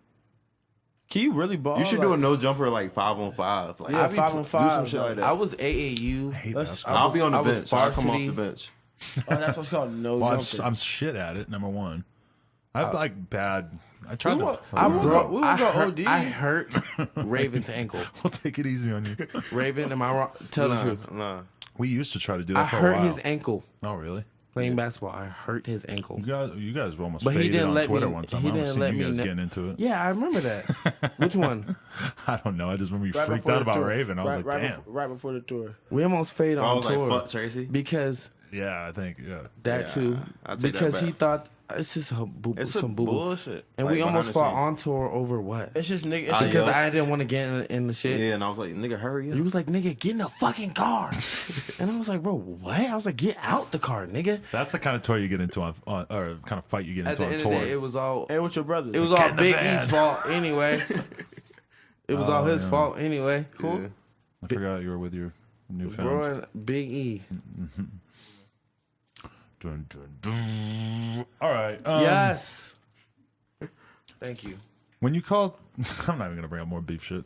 Can you really ball?
You should do a no jumper like 5-on-5. Like,
Yeah,
I be-
5-on-5,
Do some shit like
I
that.
was AAU.
I hate
Let's-
basketball.
I'll be on the
I was
bench. I'll come off
varsity.
the bench.
Oh, that's what's called no
Well,
jumper.
I'm shit at it, number one. I have like bad. I tried
We
to.
want-
I
We
broke.
would
I
go
hurt,
OD.
I hurt Raven's ankle.
We'll take it easy on you.
Raven, am I wrong? Tell the truth.
Nah.
We used to try to do
I
that for a
hurt
while.
his ankle
Oh, really?
playing basketball. I hurt his ankle.
You guys almost
But he
faded
didn't
on
let
Twitter
me-
one time.
he
I almost
didn't
seen
let
you
me
guys
know-
getting into it.
Yeah, I remember that. Which one?
I don't know. I just remember you
Right
freaked
before
out
the
about
tour.
Raven. I was like, damn.
right before the tour.
We almost faded
I
on
was
tour
like, fuck Tracy.
because
Yeah, I think. Yeah.
that
Yeah,
too.
I take that
Because he
back.
thought it's just
It's
some
some
boo boo.
bullshit.
And
Like,
we almost
behind
fought on tour over what?
It's just nigga. It's
Ah,
just,
Because
yes.
I didn't want to get in the
the scene.
shit.
Yeah, and I was like, nigga, hurry up.
He was like, nigga, get in the fucking car. And I was like, bro, what? I was like, get out the car, nigga.
That's the kind of tour you get into on or kind of fight you get
At
into
the
on
end of the
tour.
day, it was all
and with your brothers.
it was all
in the
Big
van.
E's fault anyway. It was all his
yeah.
fault anyway. Cool.
Yeah.
I forgot you were with your new
Bro
fans.
and Big E.
Dun, dun, dun. All right.
Yes. Thank you.
When you called, I'm not even gonna bring up more beef shit.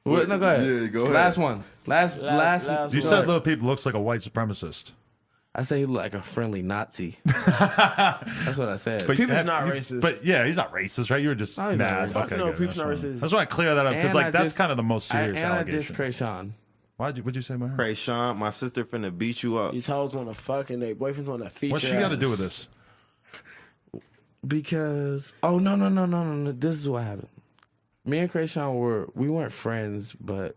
What? No, go ahead.
Yeah, go ahead.
Last one. Last.
last
You
one.
said Lil Peep looks like a white supremacist.
I say he looked like a friendly Nazi. That's what I said.
But
Peep is not racist.
But yeah, he's not racist, right? You were just
No, he's not
mad.
racist.
Okay,
No,
good.
Peep's
That's
not
fine.
racist.
I just want to clear that up because
And
like
I
that's
dis-
kind of the most serious
and I diss
allegation.
Krayshawn.
What'd you say about her?
Cray Sean, my sister finna beat you up.
These hoes want to fuck and their boyfriends want to feature.
What's she got to
ass.
do with this?
Because no. This is what happened. Me and Krayshawn we weren't friends, but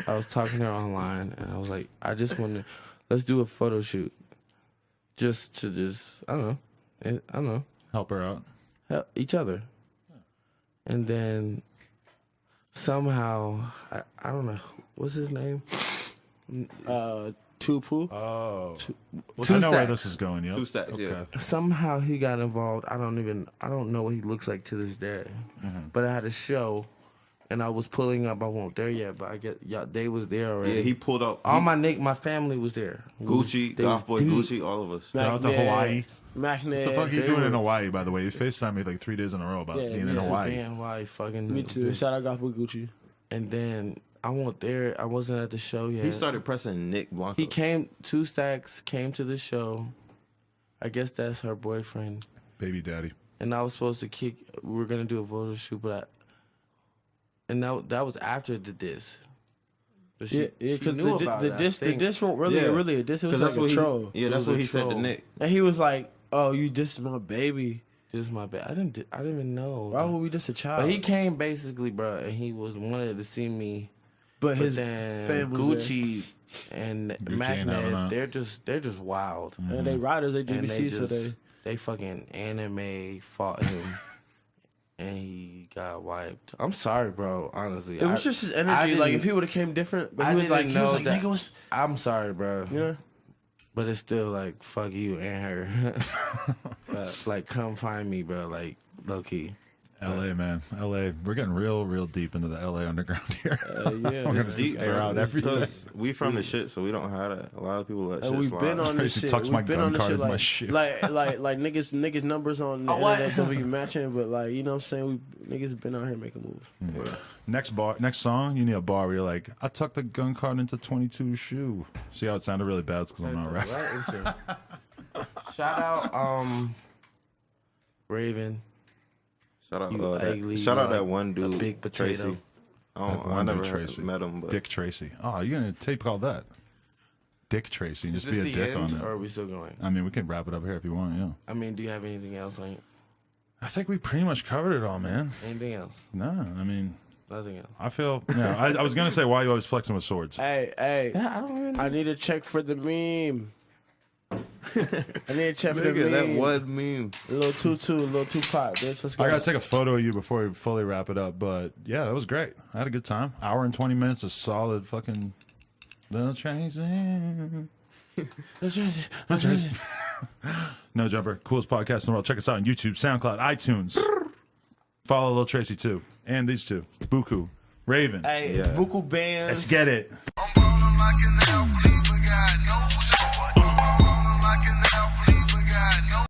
I was talking to her online, and I was like, I just want to, let's do a photo shoot, just I don't know,
Help her out.
help each other. And then somehow, I don't know, what's his name?
Tupu.
Oh.
Two
I know where
Stacks.
this is going. Yep.
2 Stacks, yeah.
Somehow he got involved. I don't know what he looks like to this day. But I had a show, and I was pulling up. I wasn't there yet, but I get they was there already.
Yeah, he pulled up.
All my family was there.
Gucci,
They was
Golf Boy
deep.
Gucci, all of us.
Shout out to Hawaii.
Macnet.
What the fuck are you doing in Hawaii, by the way? You FaceTimed me like 3 days in a row about
Yeah,
being
me
in
too.
Hawaii.
Man, why fucking
Me too.
bitch.
Shout out Gospel Gucci.
And then I went there. I wasn't at the show yet.
He started pressing Nick Blanco.
He came. 2 Stacks came to the show. I guess that's her boyfriend.
Baby daddy.
And I was supposed to kick. We were gonna do a photo shoot, but that was after the diss. But she
Because
knew about
the
it, I
diss
think.
won't really a diss. It was
Because
like a troll.
Yeah, that's
was
what
a
he said to
troll.
Nick.
And he was like, "Oh, you dissed my baby.
This is my bad. I didn't even know.
Why would we diss a child?"
But he came basically, bro, and he wanted to see me.
But
But
his
then
fam was
Gucci and
Gucci ain't having
Macnet,
that.
they're just wild.
and they riders, they
And
GBC, so
they fucking anime fought him, and he got wiped. I'm sorry, bro. Honestly,
it was just his
I
energy. Like
didn't-
if he would have came different, but
I
he was
didn't
like,
know that.
nigga, what's
I'm sorry, bro.
you know?
But it's still like fuck you and her. But like, come find me, bro. Like low key.
LA, man. LA. We're getting real deep into the LA underground here.
Yeah,
We're
it's
gonna
deep,
just air
bro.
out everything.
Because we from the shit, so we don't have that. A lot of people let shit
And we've
slide.
been on this
Tracy
shit.
tucks my
We've been
gun
on this
card
shit
in my
like,
shoe.
like niggas numbers on the
what?
internet don't be matching, but like you know what I'm saying, niggas been out here making moves.
Next song, you need a bar where you're like, I tucked the gun card into 22 shoe. See how it sounded really bad because I'm not rapping.
Right? Shout out, Raven.
Shout out,
You ugly,
shout out
like
that one
a
dude,
big potato.
Tracy.
That
I
one
never
dude, Tracy.
met him, but
Dick Tracy. Oh, you're gonna tape called that? Dick Tracy and
Is
just
this
be a
the
dick
end,
on it.
or are we still going?
I mean, we can wrap it up here if you want. Yeah.
I mean, do you have anything else on you?
I think we pretty much covered it all, man.
Anything else?
No, I mean,
Nothing else.
I feel. Yeah, I was gonna say why you always flexing with swords.
Hey,
Yeah, I don't even.
I need a check for the meme. I need a check for the
nigga,
meme.
that was meme.
Little little Tupac, bitch. Let's go.
I gotta take a photo of you before we fully wrap it up, but yeah, that was great. I had a good time. Hour and 20 minutes of solid fucking Lil Tracy. No Jumper, coolest podcast in the world. Check us out on YouTube, SoundCloud, iTunes. Follow Lil Tracy too, and these two, Buku, Raven.
Hey,
Yeah.
Buku Bandz.
Let's get it.
I'm ballin' like an